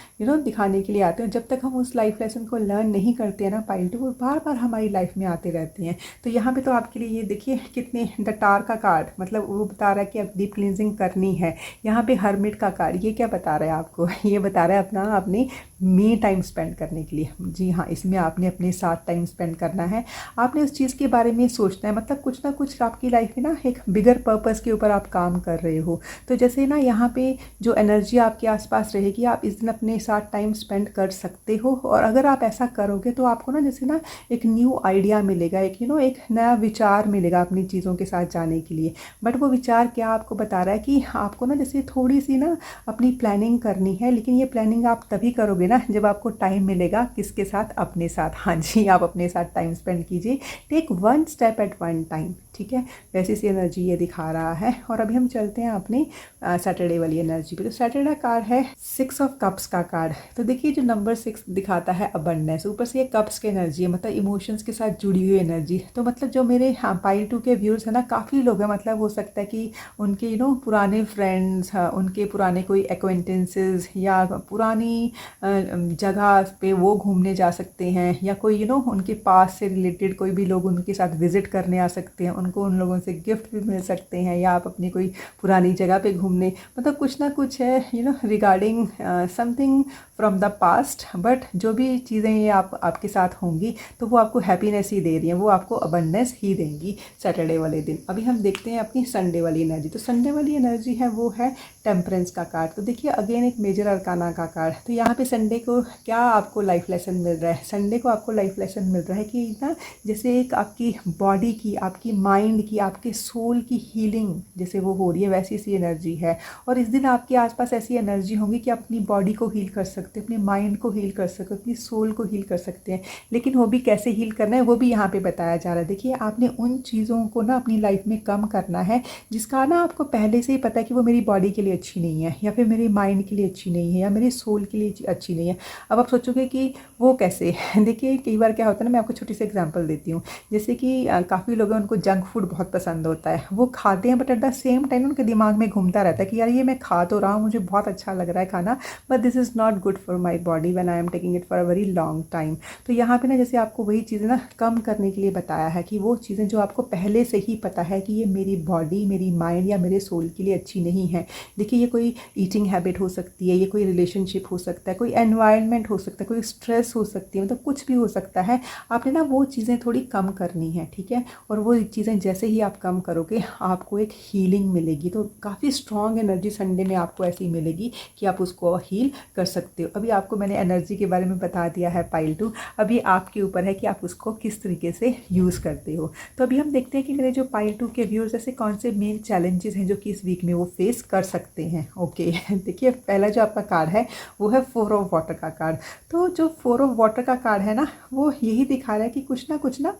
Speaker 1: दिखाने के लिए आते हैं। जब तक हम उस लाइफ लेसन को लर्न नहीं करते हैं ना पाइल 2, वो बार बार हमारी लाइफ में आते रहते हैं। तो यहाँ पे तो आपके लिए ये देखिए कितने द टार का कार्ड, मतलब वो बता रहा है कि अब डीप क्लींजिंग करनी है। यहाँ पे हर्मिट का कार्ड ये क्या बता रहा है आपको, ये बता रहा है अपना अपने मी टाइम स्पेंड करने के लिए। जी हाँ, इसमें आपने अपने साथ टाइम स्पेंड करना है, आपने उस चीज़ के बारे में सोचना है। मतलब कुछ ना कुछ आपकी लाइफ में ना एक बिगर पर्पस के ऊपर आप काम कर रहे हो। तो जैसे ना यहाँ पे जो एनर्जी आपके आसपास रहेगी, आप इस दिन अपने साथ टाइम स्पेंड कर सकते हो, और अगर आप ऐसा करोगे तो आपको ना जैसे ना एक न्यू आइडिया मिलेगा, एक एक नया विचार मिलेगा अपनी चीज़ों के साथ जाने के लिए। बट वो विचार क्या आपको बता रहा है कि आपको ना जैसे थोड़ी सी ना अपनी प्लानिंग करनी है, लेकिन ये प्लानिंग आप तभी करोगे ना जब आपको टाइम मिलेगा। किसके साथ? अपने साथ। हाँ जी, आप अपने साथ टाइम स्पेंड कीजिए। Take one step at one time, ठीक है। वैसी सी एनर्जी ये दिखा रहा है। और अभी हम चलते हैं अपने सैटरडे वाली एनर्जी पे। तो सैटरडे कार्ड है 6 ऑफ कप्स का कार्ड। तो देखिए जो नंबर 6 दिखाता है अबंडेंस, ऊपर से ये कप्स की एनर्जी है, मतलब इमोशंस के साथ जुड़ी हुई एनर्जी। तो मतलब जो मेरे पाइल 2 के व्यूअर्स हैं ना, काफ़ी लोग हैं, मतलब हो सकता है कि उनके पुराने फ्रेंड्स, उनके पुराने कोई एक्वेंटेंसेस या पुरानी जगह पे वो घूमने जा सकते हैं, या कोई उनके पास से रिलेटेड कोई भी लोग उनके साथ विजिट करने आ सकते हैं, उनको उन लोगों से गिफ्ट भी मिल सकते हैं, या आप अपनी कोई पुरानी जगह पे घूमने, मतलब कुछ ना कुछ है regarding something from the past. But जो भी चीज़ें ये आपके साथ होंगी तो वो आपको हैप्पीनेस ही दे रही हैं, वो आपको अबंडेंस ही देंगी सैटरडे वाले दिन। अभी हम देखते हैं अपनी संडे वाली एनर्जी। तो संडे वाली एनर्जी है वो है टेम्परेंस का कार्ड। तो देखिए अगेन एक मेजर अरकाना का कार्ड। तो यहाँ पे संडे को क्या आपको लाइफ लेसन मिल रहा है? संडे को आपको लाइफ लेसन मिल रहा है कि ना जैसे एक आपकी बॉडी की, आपकी माइंड की, आपके सोल की हीलिंग जैसे वो हो रही है, वैसी सी एनर्जी है। और इस दिन आपके आसपास ऐसी एनर्जी होंगी कि अपनी बॉडी को हील कर सकते हो, अपने माइंड को हील कर सकते हो, अपनी सोल को हील कर सकते हैं। लेकिन वो भी कैसे हील करना है वो भी यहाँ पे बताया जा रहा है। देखिए आपने उन चीज़ों को ना अपनी लाइफ में कम करना है जिसका ना आपको पहले से ही पता है कि वो मेरी बॉडी के लिए अच्छी नहीं है, या फिर मेरे माइंड के लिए अच्छी नहीं है, या मेरे सोल के लिए अच्छी नहीं है। अब आप सोचोगे कि वो कैसे? देखिए कई बार क्या होता है ना, मैं आपको छोटी सी एग्जांपल देती हूँ। जैसे कि काफ़ी लोग हैं उनको जंक फूड बहुत पसंद होता है, वो खाते हैं, but at the same time उनके दिमाग में घूमता रहता है कि यार ये मैं खा तो रहा हूँ, मुझे बहुत अच्छा लग रहा है खाना, but this is not good for my body when I am taking it for a very long time. तो यहाँ पे ना जैसे आपको वही चीज़ें ना कम करने के लिए बताया है कि वो चीज़ें जो आपको पहले से ही पता है कि ये मेरी बॉडी, मेरी माइंड या मेरे सोल के लिए अच्छी नहीं है। देखिए देखिए ये कोई ईटिंग हैबिट हो सकती है, ये कोई रिलेशनशिप हो सकता है, कोई एनवायरनमेंट हो सकता है, कोई स्ट्रेस हो सकती है, मतलब कुछ भी हो सकता है। आपने ना वो चीज़ें थोड़ी कम करनी है, ठीक है। और वो चीज़ें जैसे ही आप कम करोगे आपको एक हीलिंग मिलेगी। तो काफ़ी स्ट्रॉन्ग एनर्जी संडे में आपको ऐसी मिलेगी कि आप उसको हील कर सकते हो। अभी आपको मैंने एनर्जी के बारे में बता दिया है पाइल 2, अभी आपके ऊपर है कि आप उसको किस तरीके से यूज़ करते हो। तो अभी हम देखते हैं कि मेरे जो पाइल 2 के व्यूअर्स ऐसे कौन से मेन चैलेंजेस हैं जो कि इस वीक में वो फेस कर सकते हैं। ओके देखिए पहला जो आपका कार्ड है वो है 4 ऑफ वाटर का कार्ड। तो जो 4 ऑफ वाटर का कार्ड है ना, वो यही दिखा रहा है कि कुछ ना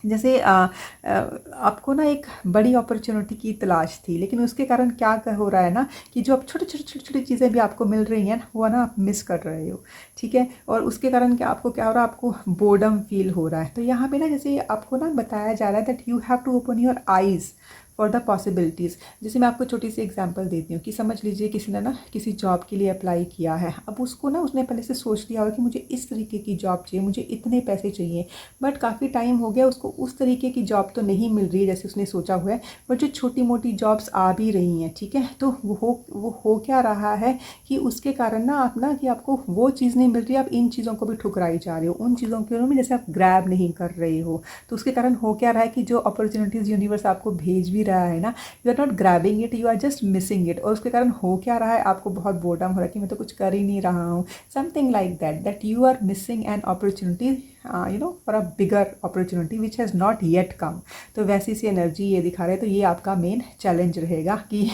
Speaker 1: जैसे आपको ना एक बड़ी अपॉर्चुनिटी की तलाश थी, लेकिन उसके कारण क्या हो रहा है ना कि जो अब छोटी चीज़ें भी आपको मिल रही हैं ना, वो ना आप मिस कर रहे हो, ठीक है। और उसके कारण क्या क्या हो रहा है, आपको बोर्डम फील हो रहा है। तो यहाँ पे ना जैसे आपको ना बताया जा रहा है that you have to open your eyes for the possibilities. जैसे मैं आपको छोटी सी एग्जांपल देती हूँ कि समझ लीजिए किसी ने ना किसी जॉब के लिए अप्लाई किया है। अब उसको ना उसने पहले से सोच लिया होगा कि मुझे इस तरीके की जॉब चाहिए, मुझे इतने पैसे चाहिए, बट काफ़ी टाइम हो गया उसको उस तरीके की जॉब तो नहीं मिल रही है जैसे उसने सोचा हुआ है। बट जो छोटी मोटी जॉब्स आ भी रही हैं, ठीक है, तो वो हो क्या रहा है कि उसके कारण ना आप ना कि आपको वो चीज़ नहीं मिल रही, आप इन चीज़ों को भी ठुकराई जा रहे हो, उन चीज़ों के में जैसे आप ग्रैब नहीं कर रहे हो। तो उसके कारण हो क्या रहा है कि जो अपॉर्चुनिटीज़ यूनिवर्स आपको भेज भी रहा है ना, you are not grabbing it, you are just missing it. और उसके कारण हो क्या रहा है, आपको बहुत बोर्डम हो रहा है कि मैं तो कुछ कर ही नहीं रहा हूँ, something like that you are missing an opportunity for a bigger opportunity which has not yet come. तो वैसी सी एनर्जी ये दिखा रहे हैं। तो ये आपका मेन चैलेंज रहेगा कि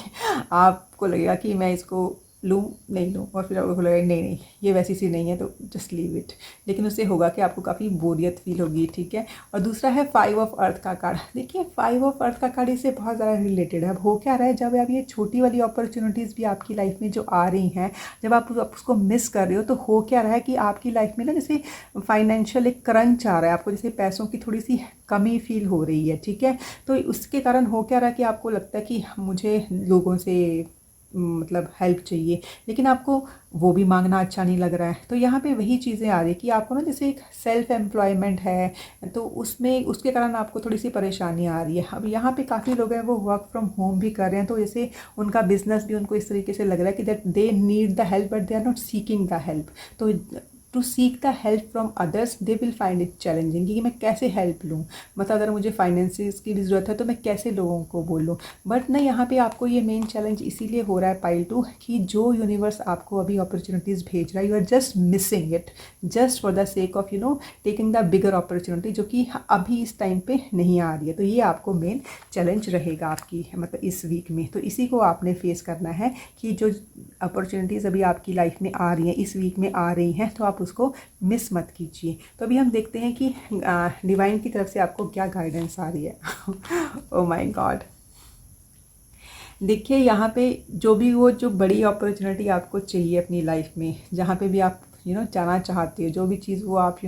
Speaker 1: आपको लगेगा कि मैं इसको लूँ नहीं लूँ, और फिर आपको लगेगा नहीं ये वैसी सी नहीं है तो जस्ट लीव इट। लेकिन उससे होगा कि आपको काफ़ी बोरियत फील होगी, ठीक है। और दूसरा है 5 ऑफ अर्थ का कार्ड। देखिए 5 ऑफ अर्थ का कार्ड इससे बहुत ज़्यादा रिलेटेड है। अब हो क्या रहा है, जब आप ये छोटी वाली अपॉर्चुनिटीज़ भी आपकी लाइफ में जो आ रही हैं, जब आप उसको मिस कर रहे हो, तो हो क्या रहा है कि आपकी लाइफ में ना जैसे फाइनेंशियल एक क्रंच आ रहा है, आपको जैसे पैसों की थोड़ी सी कमी फील हो रही है, ठीक है। तो उसके कारण हो क्या रहा है कि आपको लगता है कि मुझे लोगों से मतलब हेल्प चाहिए, लेकिन आपको वो भी मांगना अच्छा नहीं लग रहा है। तो यहाँ पे वही चीज़ें आ रही है कि आपको ना जैसे एक सेल्फ एम्प्लॉयमेंट है, तो उसमें उसके कारण आपको थोड़ी सी परेशानी आ रही है। अब यहाँ पे काफ़ी लोग हैं वो वर्क फ्रॉम होम भी कर रहे हैं, तो जैसे उनका बिजनेस भी उनको इस तरीके से लग रहा है कि that they need the help but they are not seeking the help. तो to seek the help from others they will find it challenging कि मैं कैसे हेल्प लूँ, मतलब अगर मुझे फाइनेंसिस की भी ज़रूरत है तो मैं कैसे लोगों को बोलूँ। बट ना यहाँ पे आपको ये मेन चैलेंज इसीलिए हो रहा है पाइल 2 कि जो यूनिवर्स आपको अभी अपॉर्चुनिटीज़ भेज रहा है, you are just missing it just for the sake of taking the bigger opportunity, जो कि अभी इस टाइम पे नहीं आ रही है। तो ये आपको मेन चैलेंज रहेगा आपकी मतलब इस वीक में। तो इसी को आपने फेस करना है कि जो अपॉर्चुनिटीज़ अभी आपकी लाइफ में आ रही हैं, इस वीक में आ रही हैं, तो आप उसको मिस मत कीजिए। तो अभी हम देखते हैं कि डिवाइन की तरफ से आपको क्या गाइडेंस आ रही है। ओह माय गॉड, देखिए यहाँ पे जो बड़ी अपॉर्चुनिटी आपको चाहिए अपनी लाइफ में, जहाँ पे भी आप जाना चाहते हो, जो भी चीज़ वो आप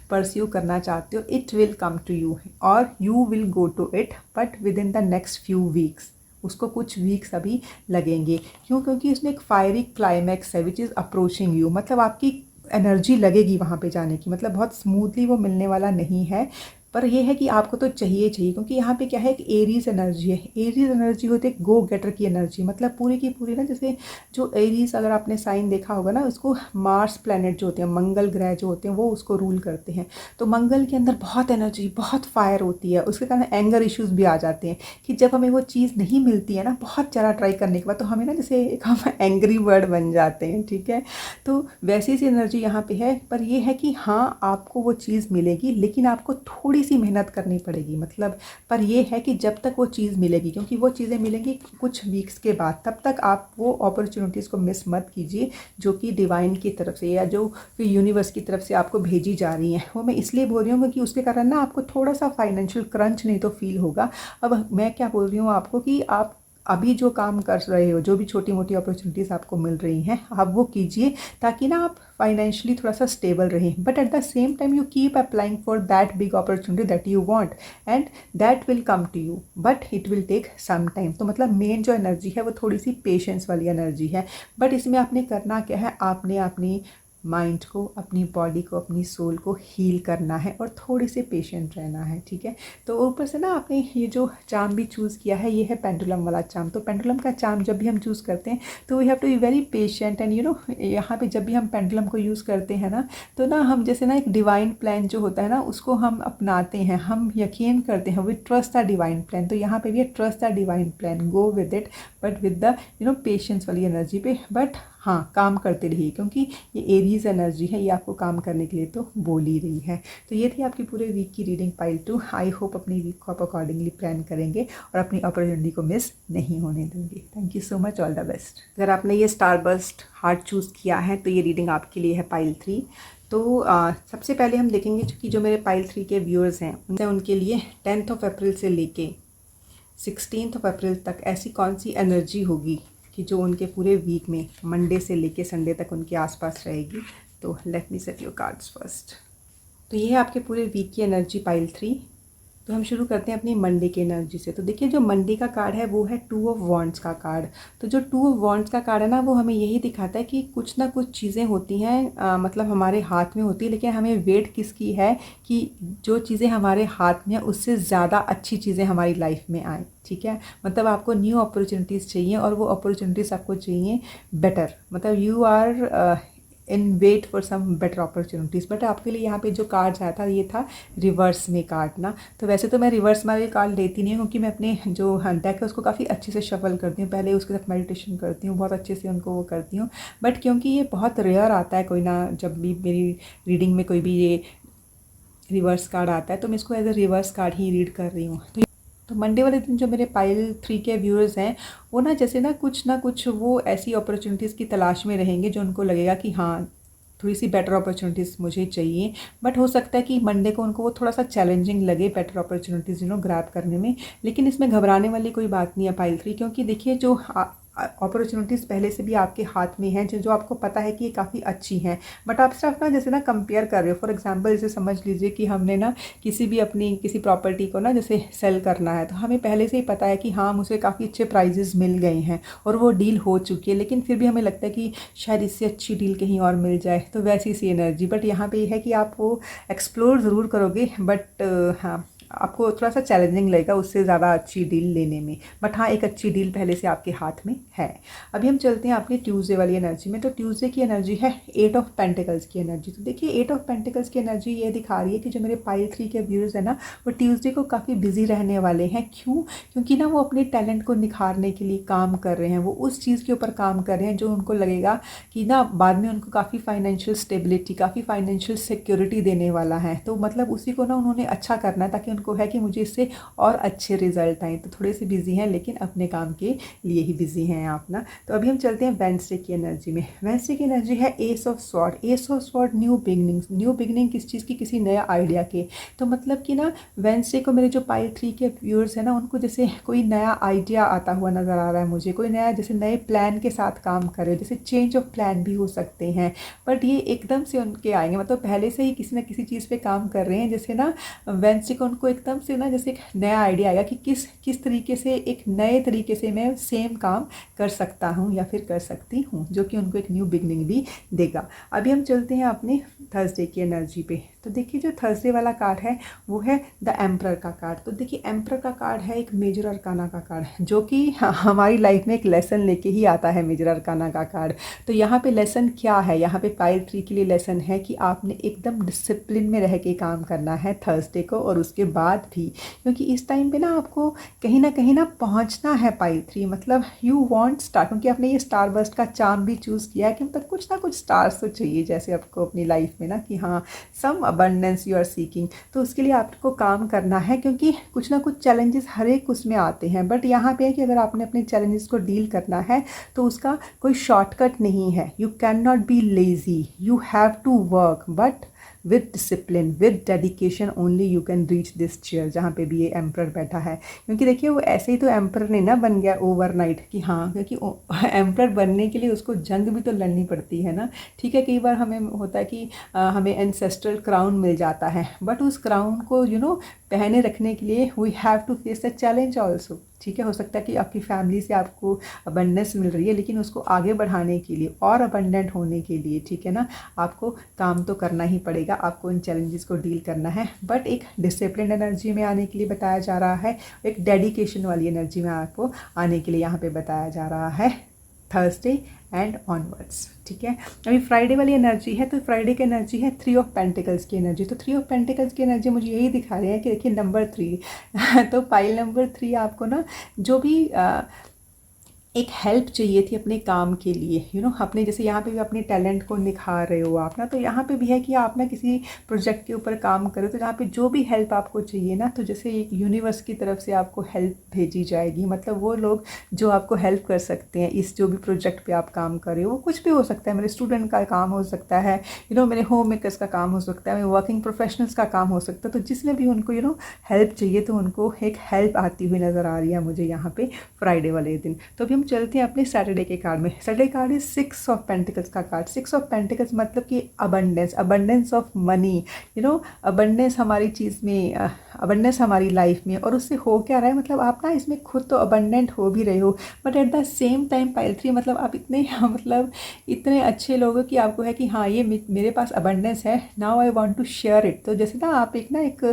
Speaker 1: परस्यू करना चाहते हो, it will come to you और you will go to it, but within the next few weeks. उसको कुछ वीक्स अभी लगेंगे। क्यों? क्योंकि उसमें एक फायरी क्लाइमैक्स है विच इज़ अप्रोचिंग यू, मतलब आपकी एनर्जी लगेगी वहाँ पे जाने की, मतलब बहुत स्मूथली वो मिलने वाला नहीं है। पर यह है कि आपको तो चाहिए क्योंकि यहाँ पे क्या है, एक एरीज एनर्जी है। एरीज एनर्जी होती है गो गेटर की एनर्जी, मतलब पूरी की पूरी ना जैसे जो एरीज, अगर आपने साइन देखा होगा ना, उसको मार्स प्लैनेट जो होते हैं, मंगल ग्रह जो होते हैं, वो उसको रूल करते हैं। तो मंगल के अंदर बहुत एनर्जी, बहुत फायर होती है। उसके कारण एंगर इश्यूज़ भी आ जाते हैं कि जब हमें वो चीज़ नहीं मिलती है ना, बहुत ज़्यादा ट्राई करने के बाद, तो हमें ना जैसे एक हम एंग्री बर्ड बन जाते हैं, ठीक है। तो वैसी सी एनर्जी यहाँ पे है। पर यह है कि हाँ, आपको वो चीज़ मिलेगी, लेकिन आपको थोड़ी सी मेहनत करनी पड़ेगी, मतलब। पर यह है कि जब तक वो चीज़ मिलेगी, क्योंकि वो चीज़ें मिलेंगी कुछ वीक्स के बाद, तब तक आप वो अपॉर्चुनिटीज़ को मिस मत कीजिए जो कि डिवाइन की तरफ से या जो फिर यूनिवर्स की तरफ से आपको भेजी जा रही हैं। वो मैं इसलिए बोल रही हूँ क्योंकि उसके कारण ना आपको थोड़ा सा फाइनेंशियल क्रंच नहीं तो फील होगा। अब मैं क्या बोल रही हूँ आपको कि आप अभी जो काम कर रहे हो, जो भी छोटी मोटी अपॉर्चुनिटीज़ आपको मिल रही हैं, आप वो कीजिए ताकि ना आप फाइनेंशियली थोड़ा सा स्टेबल रहें। But at the same time you keep applying for that big opportunity that you want and that will come to you, but it will take some time. तो मतलब मेन जो एनर्जी है वो थोड़ी सी पेशेंस वाली एनर्जी है। बट इसमें आपने करना क्या है, आपने अपनी माइंड को, अपनी बॉडी को, अपनी सोल को हील करना है और थोड़ी सी पेशेंट रहना है, ठीक है। तो ऊपर से ना आपने ये जो चार्म भी चूज़ किया है, ये है पेंडुलम वाला चार्म। तो पेंडुलम का चार्म जब भी हम चूज़ करते हैं तो we have to be very patient and यहाँ पे जब भी हम पेंडुलम को यूज़ करते हैं ना, तो ना हम जैसे ना एक डिवाइन प्लान जो होता है ना, उसको हम अपनाते हैं, हम यकीन करते हैं, we trust the divine plan. तो यहाँ पे भी trust the divine plan, go with it, but with the patience वाली एनर्जी पे, बट हाँ काम करते रहिए, क्योंकि ये एरीज एनर्जी है, ये आपको काम करने के लिए तो बोल ही रही है। तो ये थी आपकी पूरे वीक की रीडिंग पाइल 2। आई होप अपनी वीक को आप अकॉर्डिंगली प्लान करेंगे और अपनी अपॉर्चुनिटी को मिस नहीं होने देंगे। Thank you so much, all the best. अगर आपने ये स्टार बस्ट हार्ट चूज़ किया है तो ये रीडिंग आपके लिए है पाइल 3। तो सबसे पहले हम देखेंगे कि जो मेरे पाइल 3 के व्यूअर्स हैं उनके लिए 10 अप्रैल से लेके 16 अप्रैल तक ऐसी कौन सी एनर्जी होगी कि जो उनके पूरे वीक में मंडे से लेके संडे तक उनके आसपास रहेगी। तो let me set your cards first. तो ये है आपके पूरे वीक की एनर्जी पाइल 3। तो हम शुरू करते हैं अपनी मंडे की एनर्जी से। तो देखिए जो मंडे का कार्ड है वो है 2 ऑफ वॉन्ड्स का कार्ड। तो जो 2 ऑफ वॉन्ड्स का कार्ड है ना, वो हमें यही दिखाता है कि कुछ ना कुछ चीज़ें होती हैं, मतलब हमारे हाथ में होती है, लेकिन हमें वेट किसकी है कि जो चीज़ें हमारे हाथ में है उससे ज़्यादा अच्छी चीज़ें हमारी लाइफ में आए, ठीक है। मतलब आपको न्यू अपॉर्चुनिटीज़ चाहिए और वो अपॉर्चुनिटीज़ आपको चाहिए बेटर, मतलब you are in wait for some better opportunities. But आपके लिए यहाँ पे जो कार्ड्स आया था ये था रिवर्स में कार्ड ना। तो वैसे तो मैं रिवर्स वाले कार्ड लेती नहीं हूँ, क्योंकि मैं अपने जो डेक है उसको काफ़ी अच्छे से शफल करती हूँ, पहले उसके साथ मेडिटेशन करती हूँ, बहुत अच्छे से उनको वो करती हूँ। बट क्योंकि ये बहुत रेयर आता है, कोई ना जब भी मेरी रीडिंग में कोई भी ये रिवर्स कार्ड आता है तो मैं इसको एज ए रिवर्स कार्ड ही रीड कर रही हूँ। तो मंडे वाले दिन जो मेरे पाइल 3 के व्यूअर्स हैं वो ना जैसे ना कुछ वो ऐसी अपॉर्चुनिटीज़ की तलाश में रहेंगे जो उनको लगेगा कि हाँ थोड़ी सी बेटर अपॉर्चुनिटीज़ मुझे चाहिए। बट हो सकता है कि मंडे को उनको वो थोड़ा सा चैलेंजिंग लगे बेटर अपॉर्चुनिटीज़ ग्रैब करने में। लेकिन इसमें घबराने वाली कोई बात नहीं है पाइल 3, क्योंकि देखिए जो अपॉर्चुनिटीज़ पहले से भी आपके हाथ में हैं, जो आपको पता है कि ये काफ़ी अच्छी हैं, बट आप सिर्फ ना जैसे ना कंपेयर कर रहे हो। फॉर एग्जांपल जैसे समझ लीजिए कि हमने ना किसी प्रॉपर्टी को ना जैसे सेल करना है, तो हमें पहले से ही पता है कि हाँ मुझे काफ़ी अच्छे प्राइजेस मिल गए हैं और वो डील हो चुकी है, लेकिन फिर भी हमें लगता है कि शायद इससे अच्छी डील कहीं और मिल जाए। तो वैसी सी एनर्जी। बट यहाँ पर यह है कि आप वो एक्सप्लोर ज़रूर करोगे, बट हाँ आपको थोड़ा सा चैलेंजिंग लगेगा उससे ज़्यादा अच्छी डील लेने में। बट हाँ एक अच्छी डील पहले से आपके हाथ में है। अभी हम चलते हैं अपनी ट्यूसडे वाली एनर्जी में। तो ट्यूसडे की एनर्जी है 8 ऑफ पेंटिकल्स की एनर्जी। तो देखिए 8 ऑफ पेंटिकल्स की एनर्जी ये दिखा रही है कि जो मेरे पाइल 3 के व्यूअर्स हैं ना, वो ट्यूसडे को काफ़ी बिजी रहने वाले हैं। क्यों? क्योंकि ना वो अपने टैलेंट को निखारने के लिए काम कर रहे हैं, वो उस चीज़ के ऊपर काम कर रहे हैं जो उनको लगेगा कि ना बाद में उनको काफ़ी फाइनेंशियल स्टेबिलिटी, काफ़ी फाइनेंशियल सिक्योरिटी देने वाला है। तो मतलब उसी को ना उन्होंने अच्छा करना है, ताकि उनको है कि मुझे इससे और अच्छे रिजल्ट आए। तो थोड़े से बिजी हैं, लेकिन अपने काम के लिए ही बिजी हैं आप ना। तो अभी हम चलते हैं वेडनेसडे की एनर्जी में। वेडनेसडे की एनर्जी है S of sword. S of sword new beginnings. New beginning किस चीज़ की? किसी नया आइडिया के। तो मतलब कि ना वेडनेसडे को मेरे जो पाइल 3 के व्यूअर्स हैं ना, उनको जैसे कोई नया आइडिया आता हुआ नज़र आ रहा है मुझे, कोई नया जैसे नए प्लान के साथ काम करे, जैसे चेंज ऑफ प्लान भी हो सकते हैं। बट ये एकदम से उनके आएंगे, मतलब पहले से ही किसी न किसी चीज़ पे काम कर रहे हैं। जैसे ना वेडनेसडे को उनको एकदम से ना जैसे एक नया आइडिया आएगा कि किस तरीके से एक नए तरीके से मैं सेम काम कर सकता हूँ या फिर कर सकती हूँ, जो कि उनको एक न्यू बिगनिंग भी देगा। अभी हम चलते हैं अपने थर्सडे की एनर्जी पे। तो देखिए जो थर्सडे वाला कार्ड है वो है द एम्परर का कार्ड। तो देखिए एम्परर का कार्ड है एक मेजर अरकाना का कार्ड, जो कि हमारी लाइफ में एक लेसन लेके ही आता है, मेजर अरकाना का कार्ड। तो यहाँ पे लेसन क्या है? यहाँ पे पाइल 3 के लिए लेसन है कि आपने एकदम डिसिप्लिन में रह के काम करना है थर्सडे को और उसके बाद भी, क्योंकि इस टाइम पे ना आपको कहीं ना पहुँचना है पाइल 3। मतलब यू वांट स्टार, क्योंकि आपने ये स्टार बस्ट का चार्म भी चूज़ किया है कि मतलब कुछ ना कुछ स्टार्स तो चाहिए जैसे आपको अपनी लाइफ में ना, कि हाँ सम अबंडेंस यू आर सीकिंग। तो उसके लिए आपको काम करना है, क्योंकि कुछ ना कुछ चैलेंजेस हर एक उसमें आते हैं। बट यहाँ पे है कि अगर आपने अपने चैलेंजेस को डील करना है तो उसका कोई शॉर्टकट नहीं है। You can not be lazy, you have to work, but with discipline, with dedication only you can reach this chair, जहाँ पे भी ये एम्परर बैठा है। क्योंकि देखिए वो ऐसे ही तो एम्परर नहीं ना बन गया ओवरनाइट कि हाँ, क्योंकि एम्परर बनने के लिए उसको जंग भी तो लड़नी पड़ती है ना। ठीक है, कई बार हमें होता है कि हमें एंसेस्ट्रल क्राउन मिल जाता है, बट उस क्राउन को पहने रखने के लिए we have to face the challenge also. ठीक है। हो सकता है कि आपकी फैमिली से आपको अबंडेंस मिल रही है, लेकिन उसको आगे बढ़ाने के लिए और अबंडेंट होने के लिए, ठीक है ना, आपको काम तो करना ही पड़ेगा, आपको इन चैलेंजेस को डील करना है। बट एक डिसिप्लिन एनर्जी में आने के लिए बताया जा रहा है, एक डेडिकेशन वाली एनर्जी में आपको आने के लिए यहाँ पे बताया जा रहा है थर्सडे एंड ऑनवर्ड्स, ठीक है। अभी फ्राइडे वाली एनर्जी है, तो फ्राइडे की एनर्जी है 3 ऑफ पेंटिकल्स की एनर्जी। तो 3 ऑफ पेंटिकल्स की एनर्जी मुझे यही दिखा रही है कि देखिए नंबर 3 तो पाइल नंबर 3 आपको ना जो भी एक हेल्प चाहिए थी अपने काम के लिए, अपने जैसे यहाँ पे भी अपने टैलेंट को निखार रहे हो आप ना, तो यहाँ पे भी है कि आप ना किसी प्रोजेक्ट के ऊपर काम करो, तो जहाँ पे जो भी हेल्प आपको चाहिए ना, तो जैसे एक यूनिवर्स की तरफ से आपको हेल्प भेजी जाएगी। मतलब वो लोग जो आपको हेल्प कर सकते हैं इस जो भी प्रोजेक्ट पे आप काम कर रहे हो, वो कुछ भी हो सकता है, मेरे स्टूडेंट का काम हो सकता है, मेरे होम मेकर्स का काम हो सकता है, मेरे वर्किंग प्रोफेशनल्स का काम हो सकता है। तो जिसमें भी उनको हेल्प चाहिए, तो उनको एक हेल्प आती हुई नज़र आ रही है मुझे यहाँ पे फ्राइडे वाले दिन। तो अभी हम चलते हैं अपने सैटरडे के कार्ड में। सैटरडे कार्ड है 6 ऑफ पेंटिकल्स का कार्ड। 6 ऑफ पेंटिकल्स मतलब कि अबंडेंस ऑफ मनी, अबंडेंस हमारी चीज़ में, अबंडेंस हमारी लाइफ में। और उससे हो क्या रहा है, मतलब आप ना इसमें खुद तो अबंडेंट हो भी रहे हो, but at the same time pile 3 मतलब आप इतने मतलब इतने अच्छे लोग हो कि आपको है कि हाँ ये मेरे पास अबंडेंस है, now I want to share it. तो जैसे ना आप एक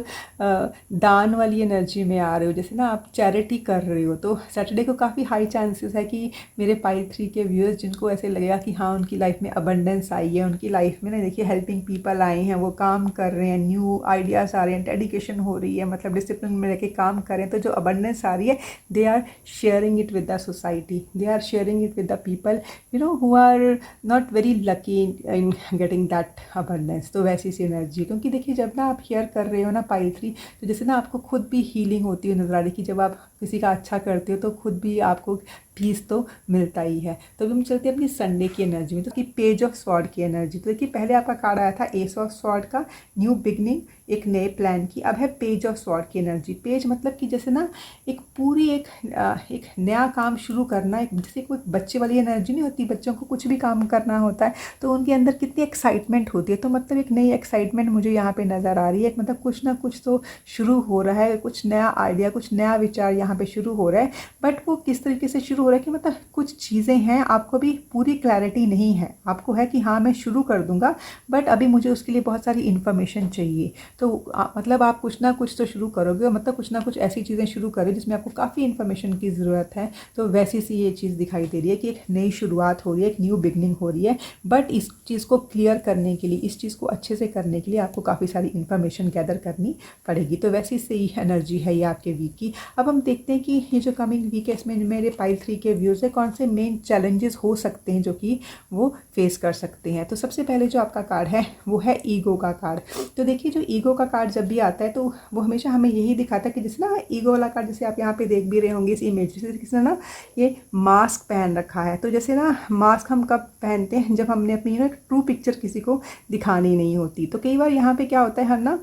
Speaker 1: दान वाली एनर्जी में आ रहे हो, जैसे ना आप चैरिटी कर रहे हो। तो सैटरडे को काफ़ी हाई चांसेस है कि मेरे पाइल 3 के व्यूअर्स जिनको ऐसे लगेगा कि हाँ उनकी लाइफ में अबंडेंस आई है, उनकी लाइफ में ना देखिए हेल्पिंग पीपल आए हैं, वो काम कर रहे हैं, न्यू आइडियाज़ आ रहे हैं, डेडिकेशन हो रही है, मतलब डिसिप्लिन में रह के काम कर रहे हैं। तो जो अबंडेंस आ रही है, they are sharing it with the society, they are sharing it with the people who are not very lucky in getting that abundance. तो वैसी सी एनर्जी, क्योंकि देखिए जब ना आप शेयर कर रहे हो ना पाइल 3, तो जैसे ना आपको खुद भी हीलिंग होती है नजर आ रही कि जब आप किसी का अच्छा करते हो तो खुद भी आपको पीस तो मिलता ही है। तो अभी हम चलते हैं अपनी संडे की एनर्जी में, तो कि पेज ऑफ स्वॉर्ड की एनर्जी। तो देखिए पहले आपका कार्ड आया था एस ऑफ स्वॉर्ड का, न्यू बिगनिंग, एक नए प्लान की। अब है पेज ऑफ स्वॉर्ड की एनर्जी। पेज मतलब कि जैसे ना एक पूरी एक नया काम शुरू करना, एक जैसे कोई बच्चे वाली एनर्जी नहीं होती, बच्चों को कुछ भी काम करना होता है तो उनके अंदर कितनी एक्साइटमेंट होती है। तो मतलब एक नई एक्साइटमेंट मुझे यहाँ पे नज़र आ रही है, मतलब कुछ ना कुछ तो शुरू हो रहा है, कुछ नया आइडिया, कुछ नया विचार यहाँ पे शुरू हो रहा है। बट वो किस तरीके से शुरू हो रहा है कि मतलब कुछ चीज़ें हैं, आपको भी पूरी क्लैरिटी नहीं है, आपको है कि हाँ मैं शुरू कर दूंगा, बट अभी मुझे उसके लिए बहुत सारी इन्फॉर्मेशन चाहिए। तो मतलब आप कुछ ना कुछ तो शुरू करोगे, मतलब कुछ ना कुछ ऐसी चीज़ें शुरू करो जिसमें आपको काफ़ी इन्फॉर्मेशन की ज़रूरत है। तो वैसी सी ये चीज़ दिखाई दे रही है कि एक नई शुरुआत हो रही है, एक न्यू बिगनिंग हो रही है। बट इस चीज़ को क्लियर करने के लिए, इस चीज़ को अच्छे से करने के लिए आपको काफ़ी सारी इन्फॉर्मेशन गैदर करनी पड़ेगी। तो वैसी से ही एनर्जी है ये आपके वीक की। अब हम देखते हैं कि ये जो कमिंग वीक है इसमें मेरे पाइल 3 के व्यूज़ है, कौन से मेन चैलेंजेस हो सकते हैं जो कि वो फेस कर सकते हैं। तो सबसे पहले जो आपका कार्ड है वो है ईगो का कार्ड। तो देखिए जो ईगो का कार्ड जब भी आता है तो वो हमेशा हमें यही दिखाता है कि जैसे ना ईगो वाला कार्ड, जैसे आप यहाँ पे देख भी रहे होंगे इस इमेज से, किसी ने ना ये मास्क पहन रखा है। तो जैसे ना मास्क हम कब पहनते हैं, जब हमने अपनी ना ट्रू पिक्चर किसी को दिखानी नहीं होती। तो कई बार यहाँ पे क्या होता है, हम ना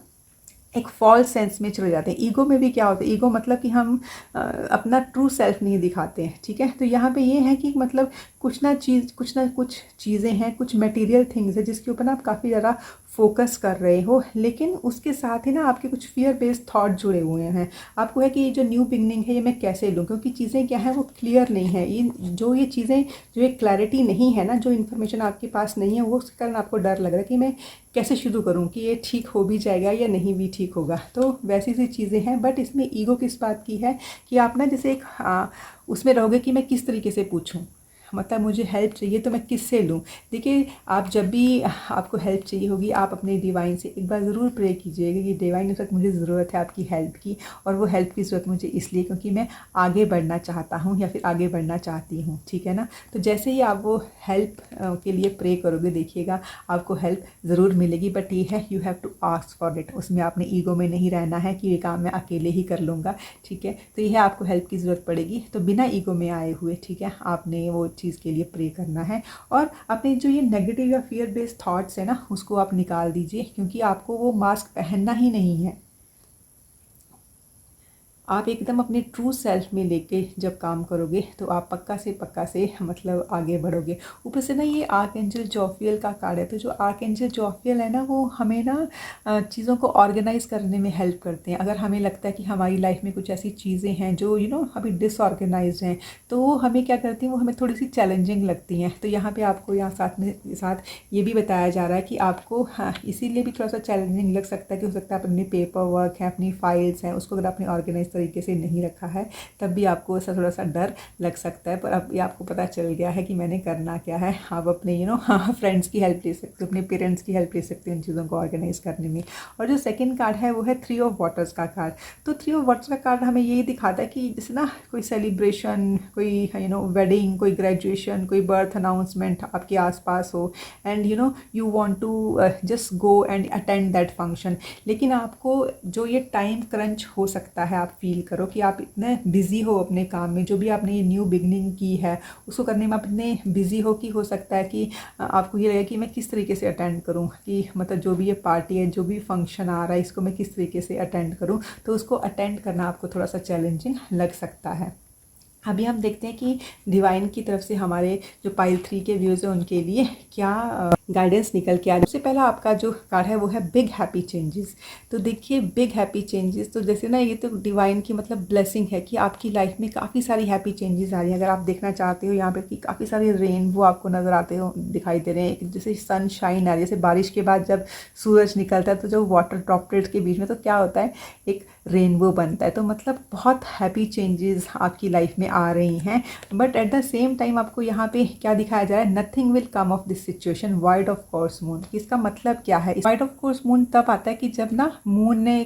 Speaker 1: एक फॉल्स सेंस में चले जाते हैं। ईगो में भी क्या होता है, ईगो मतलब कि हम अपना ट्रू सेल्फ नहीं दिखाते हैं, ठीक है। तो यहाँ पे ये है कि मतलब कुछ ना कुछ चीज़ें हैं, कुछ मटेरियल थिंग्स है जिसके ऊपर ना आप काफ़ी ज़्यादा फोकस कर रहे हो, लेकिन उसके साथ ही ना आपके कुछ फियर बेस्ड थॉट जुड़े हुए हैं। आपको है कि ये जो न्यू बिगनिंग है ये मैं कैसे लूँ, क्योंकि चीज़ें क्या है वो क्लियर नहीं है। ये चीज़ें जो एक क्लैरिटी नहीं है ना, जो इन्फॉर्मेशन आपके पास नहीं है, वो उसके कारण आपको डर लग रहा है कि मैं कैसे शुरू करूँ, कि ये ठीक हो भी जाएगा या नहीं भी ठीक होगा। तो वैसी सी चीज़ें हैं। बट इसमें ईगो किस बात की है कि आप ना जैसे एक उसमें रहोगे कि मैं किस तरीके से पूछूं, मतलब मुझे हेल्प चाहिए तो मैं किससे लूँ। देखिए आप जब भी आपको हेल्प चाहिए होगी, आप अपने डिवाइन से एक बार ज़रूर प्रे कीजिएगा कि डिवाइन, इस वक्त मुझे ज़रूरत है आपकी हेल्प की, और वो हेल्प की ज़रूरत मुझे इसलिए क्योंकि मैं आगे बढ़ना चाहता हूँ या फिर आगे बढ़ना चाहती हूँ, ठीक है ना। तो जैसे ही आप वो हेल्प के लिए प्रे करोगे, देखिएगा आपको हेल्प ज़रूर मिलेगी। बट ये है, you have to ask for it. उसमें आपने ईगो में नहीं रहना है कि ये काम मैं अकेले ही कर लूँगा, ठीक है। तो ये है, आपको हेल्प की ज़रूरत पड़ेगी, तो बिना ईगो में आए हुए, ठीक है, आपने वो चीज़ के लिए प्रे करना है। और अपने जो ये नेगेटिव या फियर बेस्ड थॉट्स है ना, उसको आप निकाल दीजिए, क्योंकि आपको वो मास्क पहनना ही नहीं है। आप एकदम अपने ट्रू सेल्फ में लेके जब काम करोगे तो आप पक्का से मतलब आगे बढ़ोगे। ऊपर से ना ये आर्कएंजल जोफियल का कार्ड है, तो जो आर्कएंजल जोफियल है ना वो हमें ना चीज़ों को ऑर्गेनाइज करने में हेल्प करते हैं। अगर हमें लगता है कि हमारी लाइफ में कुछ ऐसी चीज़ें हैं जो अभी डिसऑर्गेनाइज्ड हैं, तो वो हमें क्या करती हैं, वो हमें थोड़ी सी चैलेंजिंग लगती हैं। तो यहाँ पे आपको यहाँ साथ ये भी बताया जा रहा है कि आपको इसीलिए भी थोड़ा सा चैलेंजिंग लग सकता है कि हो सकता है आप अपने पेपर वर्क है, अपनी फाइल्स हैं, उसको अगर आपने ऑर्गेनाइज तरीके से नहीं रखा है तब भी आपको ऐसा थोड़ा सा डर लग सकता है। पर अब ये आपको पता चल गया है कि मैंने करना क्या है। आप अपने फ्रेंड्स की हेल्प ले सकते हो, अपने पेरेंट्स की हेल्प ले सकते हो इन चीज़ों को ऑर्गेनाइज करने में। और जो सेकंड कार्ड है वो है 3 ऑफ वाटर्स का कार्ड। तो 3 ऑफ वाटर्स का कार्ड हमें यही दिखाता है कि जैसे ना कोई सेलिब्रेशन, कोई वेडिंग, कोई ग्रेजुएशन, कोई बर्थ अनाउंसमेंट आपके आसपास हो and you want to just go and attend that function. लेकिन आपको जो ये टाइम क्रंच हो सकता है, आप फील करो कि आप इतने बिजी हो अपने काम में, जो भी आपने ये न्यू बिगनिंग की है उसको करने में आप इतने बिजी हो कि हो सकता है कि आपको ये लगे कि मैं किस तरीके से अटेंड करूं, कि मतलब जो भी ये पार्टी है, जो भी फंक्शन आ रहा है, इसको मैं किस तरीके से अटेंड करूं। तो उसको अटेंड करना आपको थोड़ा सा चैलेंजिंग लग सकता है। अभी हम देखते हैं कि डिवाइन की तरफ से हमारे जो पाइल 3 के व्यूज़ हैं उनके लिए क्या गाइडेंस निकल के आ रहा है। सबसे पहला आपका जो कार्ड है वो है बिग हैप्पी चेंजेस। तो देखिए बिग हैप्पी चेंजेस, तो जैसे ना ये तो डिवाइन की मतलब ब्लेसिंग है कि आपकी लाइफ में काफ़ी सारी हैप्पी चेंजेस आ रही हैं। अगर आप देखना चाहते हो यहाँ पे कि काफ़ी सारे रेनबो आपको नज़र आते हो, दिखाई दे रहे हैं, जैसे सनशाइन आ रही है। जैसे बारिश के बाद जब सूरज निकलता है तो जो वाटर ड्रॉपलेट्स के बीच में तो क्या होता है, एक रेनबो बनता है। तो मतलब बहुत हैप्पी चेंजेस आपकी लाइफ में आ रही हैं। But at the same time आपको यहाँ पे क्या दिखाया जा रहा है, nothing will come of this situation wide of course moon. इसका मतलब क्या है, वाइड ऑफ कोर्स मून तब आता है कि जब ना मून ने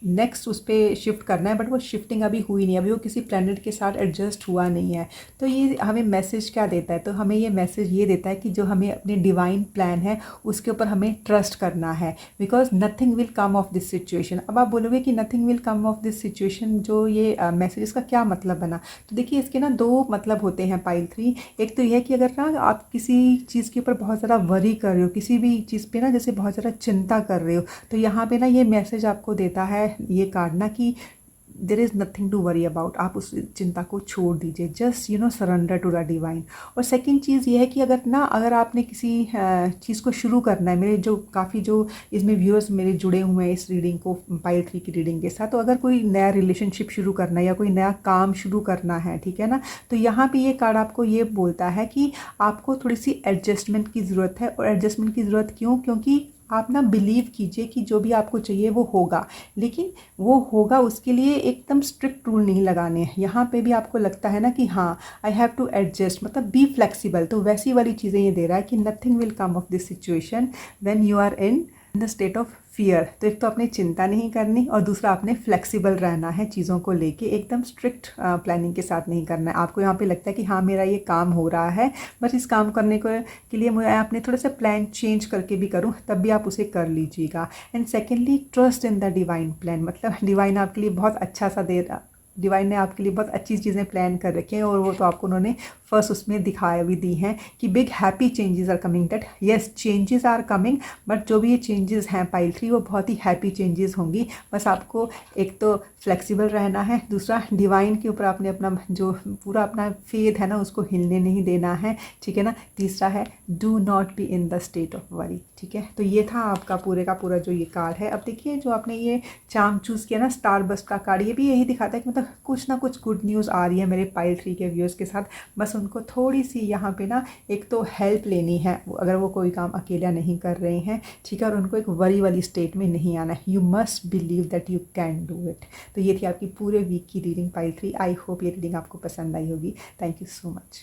Speaker 1: नेक्स्ट उस पर शिफ्ट करना है, बट वो शिफ्टिंग अभी हुई नहीं, अभी वो किसी प्लैनेट के साथ एडजस्ट हुआ नहीं है। तो ये हमें मैसेज क्या देता है, तो हमें ये मैसेज ये देता है कि जो हमें अपने डिवाइन प्लान है उसके ऊपर हमें ट्रस्ट करना है, because nothing will come of this situation. अब आप बोलोगे कि nothing will come of this situation, जो ये मैसेज इसका क्या मतलब बना। तो देखिए इसके ना 2 मतलब होते हैं पाइल 3। एक तो यह है कि अगर ना आप किसी चीज़ के ऊपर बहुत ज़्यादा वरी कर रहे हो, किसी भी चीज़ पे ना जैसे बहुत ज़्यादा चिंता कर रहे हो, तो यहाँ पे ना ये मैसेज आपको देता है ये कार्ड ना कि there is nothing to worry about. आप उस चिंता को छोड़ दीजिए, just surrender to the divine. और सेकंड चीज़ ये है कि अगर आपने किसी चीज़ को शुरू करना है, मेरे जो काफ़ी जो इसमें व्यूअर्स मेरे जुड़े हुए हैं इस रीडिंग को, पाइल 3 की रीडिंग के साथ, तो अगर कोई नया रिलेशनशिप शुरू करना है या कोई नया काम शुरू करना है, ठीक है ना, तो यहाँ पे ये कार्ड आपको ये बोलता है कि आपको थोड़ी सी एडजस्टमेंट की ज़रूरत है। और एडजस्टमेंट की ज़रूरत क्यों, क्योंकि आप ना बिलीव कीजिए कि जो भी आपको चाहिए वो होगा, लेकिन वो होगा उसके लिए एकदम स्ट्रिक्ट रूल नहीं लगाने हैं। यहाँ पे भी आपको लगता है ना कि हाँ आई हैव टू एडजस्ट, मतलब बी फ्लेक्सिबल, तो वैसी वाली चीज़ें ये दे रहा है कि nothing will come of this situation when you are in the state of fear. तो एक तो आपने चिंता नहीं करनी और दूसरा आपने फ्लेक्सिबल रहना है चीज़ों को लेके, एकदम स्ट्रिक्ट प्लानिंग के साथ नहीं करना है। आपको यहाँ पे लगता है कि हाँ मेरा ये काम हो रहा है, बस इस काम करने के लिए मैं अपने थोड़ा सा प्लान चेंज करके भी करूँ, तब भी आप उसे कर लीजिएगा। And secondly trust in the divine plan, मतलब डिवाइन आपके लिए बहुत अच्छा सा डिवाइन ने आपके लिए बहुत अच्छी चीज़ें प्लान कर रखी हैं, और वो तो आपको उन्होंने फर्स्ट उसमें दिखाया भी दी हैं कि big happy changes are coming. That yes changes are coming, but जो भी ये चेंजेस हैं पाइल 3 वो बहुत ही हैप्पी चेंजेस होंगी। बस आपको एक तो फ्लेक्सिबल रहना है, दूसरा डिवाइन के ऊपर आपने अपना जो पूरा अपना फेथ है ना उसको हिलने नहीं देना है, ठीक है ना। तीसरा है do not be in the state of worry, ठीक है। तो ये था आपका पूरे का पूरा जो ये कार्ड है। अब देखिए जो आपने ये चार्म चूज़ किया ना स्टार बस्ट का कार्ड, ये भी यही दिखाता है कि मतलब कुछ ना कुछ गुड न्यूज़ आ रही है मेरे पाइल 3 के व्यूअर्स के साथ। बस उनको थोड़ी सी यहाँ पे ना एक तो हेल्प लेनी है, अगर वो कोई काम अकेला नहीं कर रहे हैं, ठीक है, और उनको एक वरी वाली स्टेट में नहीं आना है। You must believe that you can do it. तो ये थी आपकी पूरे वीक की रीडिंग पाइल 3। आई होप ये रीडिंग आपको पसंद आई होगी। Thank you so much.